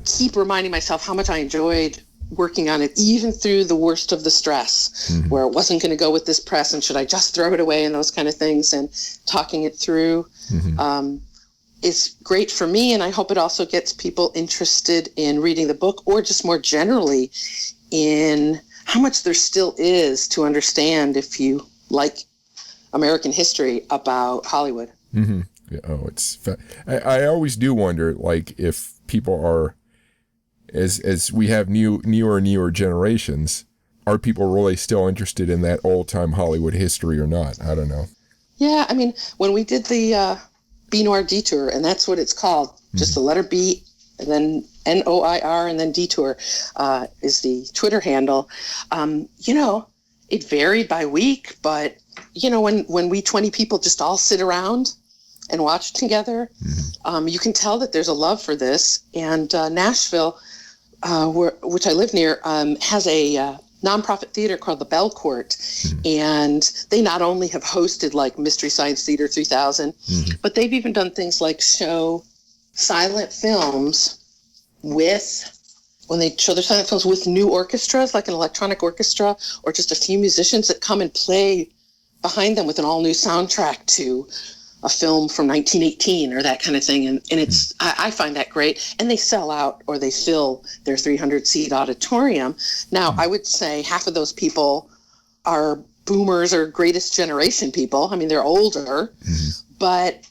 keep reminding myself how much I enjoyed working on it, even through the worst of the stress, where it wasn't going to go with this press and should I just throw it away and those kind of things, and talking it through is great for me. And I hope it also gets people interested in reading the book, or just more generally in how much there still is to understand if you like American history about Hollywood. Yeah, I always do wonder, like, if people are, as we have newer generations, are people really still interested in that old-time Hollywood history or not? I don't know. Yeah, I mean, when we did the B Noir Detour, and that's what it's called, just the letter B and then NOIR and then Detour is the Twitter handle. It varied by week, but when we 20 people just all sit around and watch together. You can tell that there's a love for this. And Nashville, which I live near, has a nonprofit theater called the Bell Court. And they not only have hosted like Mystery Science Theater 3000, but they've even done things like show silent films when they show their silent films with new orchestras, like an electronic orchestra, or just a few musicians that come and play behind them with an all-new soundtrack to a film from 1918 or that kind of thing. And it's, I find that great. And they sell out, or they fill their 300-seat auditorium. Now, I would say half of those people are boomers or greatest generation people. I mean, they're older, but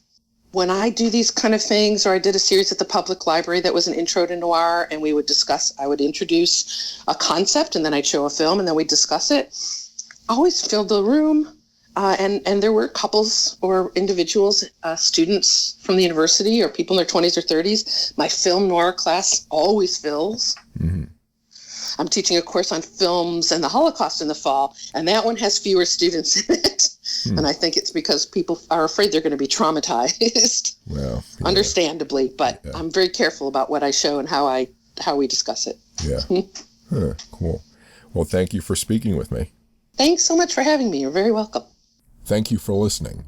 when I do these kind of things, or I did a series at the public library that was an intro to noir, and I would introduce a concept, and then I'd show a film, and then we'd discuss it. I always filled the room, and there were couples or individuals, students from the university, or people in their 20s or 30s. My film noir class always fills. I'm teaching a course on films and the Holocaust in the fall, and that one has fewer students in it. And I think it's because people are afraid they're going to be traumatized. Well, yeah. Understandably, but I'm very careful about what I show and how we discuss it. Yeah. Cool. Well, thank you for speaking with me. Thanks so much for having me. You're very welcome. Thank you for listening.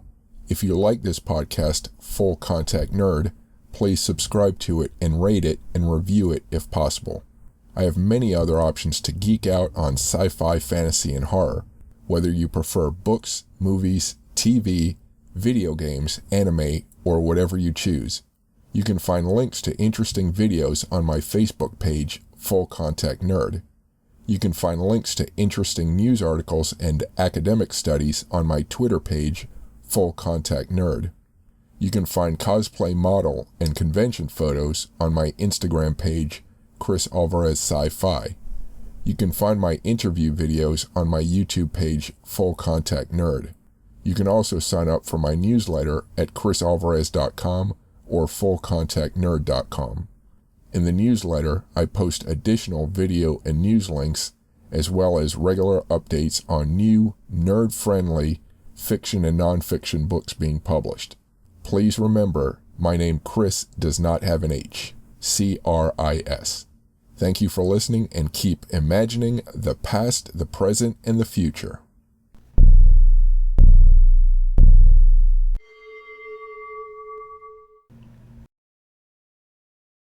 If you like this podcast, Full Contact Nerd, please subscribe to it and rate it and review it if possible. I have many other options to geek out on sci-fi, fantasy, and horror, whether you prefer books, movies, TV, video games, anime, or whatever you choose. You can find links to interesting videos on my Facebook page, Full Contact Nerd. You can find links to interesting news articles and academic studies on my Twitter page, Full Contact Nerd. You can find cosplay model and convention photos on my Instagram page, Chris Alvarez Sci-Fi. You can find my interview videos on my YouTube page, Full Contact Nerd. You can also sign up for my newsletter at chrisalvarez.com or fullcontactnerd.com. In the newsletter, I post additional video and news links, as well as regular updates on new, nerd-friendly fiction and nonfiction books being published. Please remember, my name Chris does not have an H. C-R-I-S. Thank you for listening, and keep imagining the past, the present, and the future.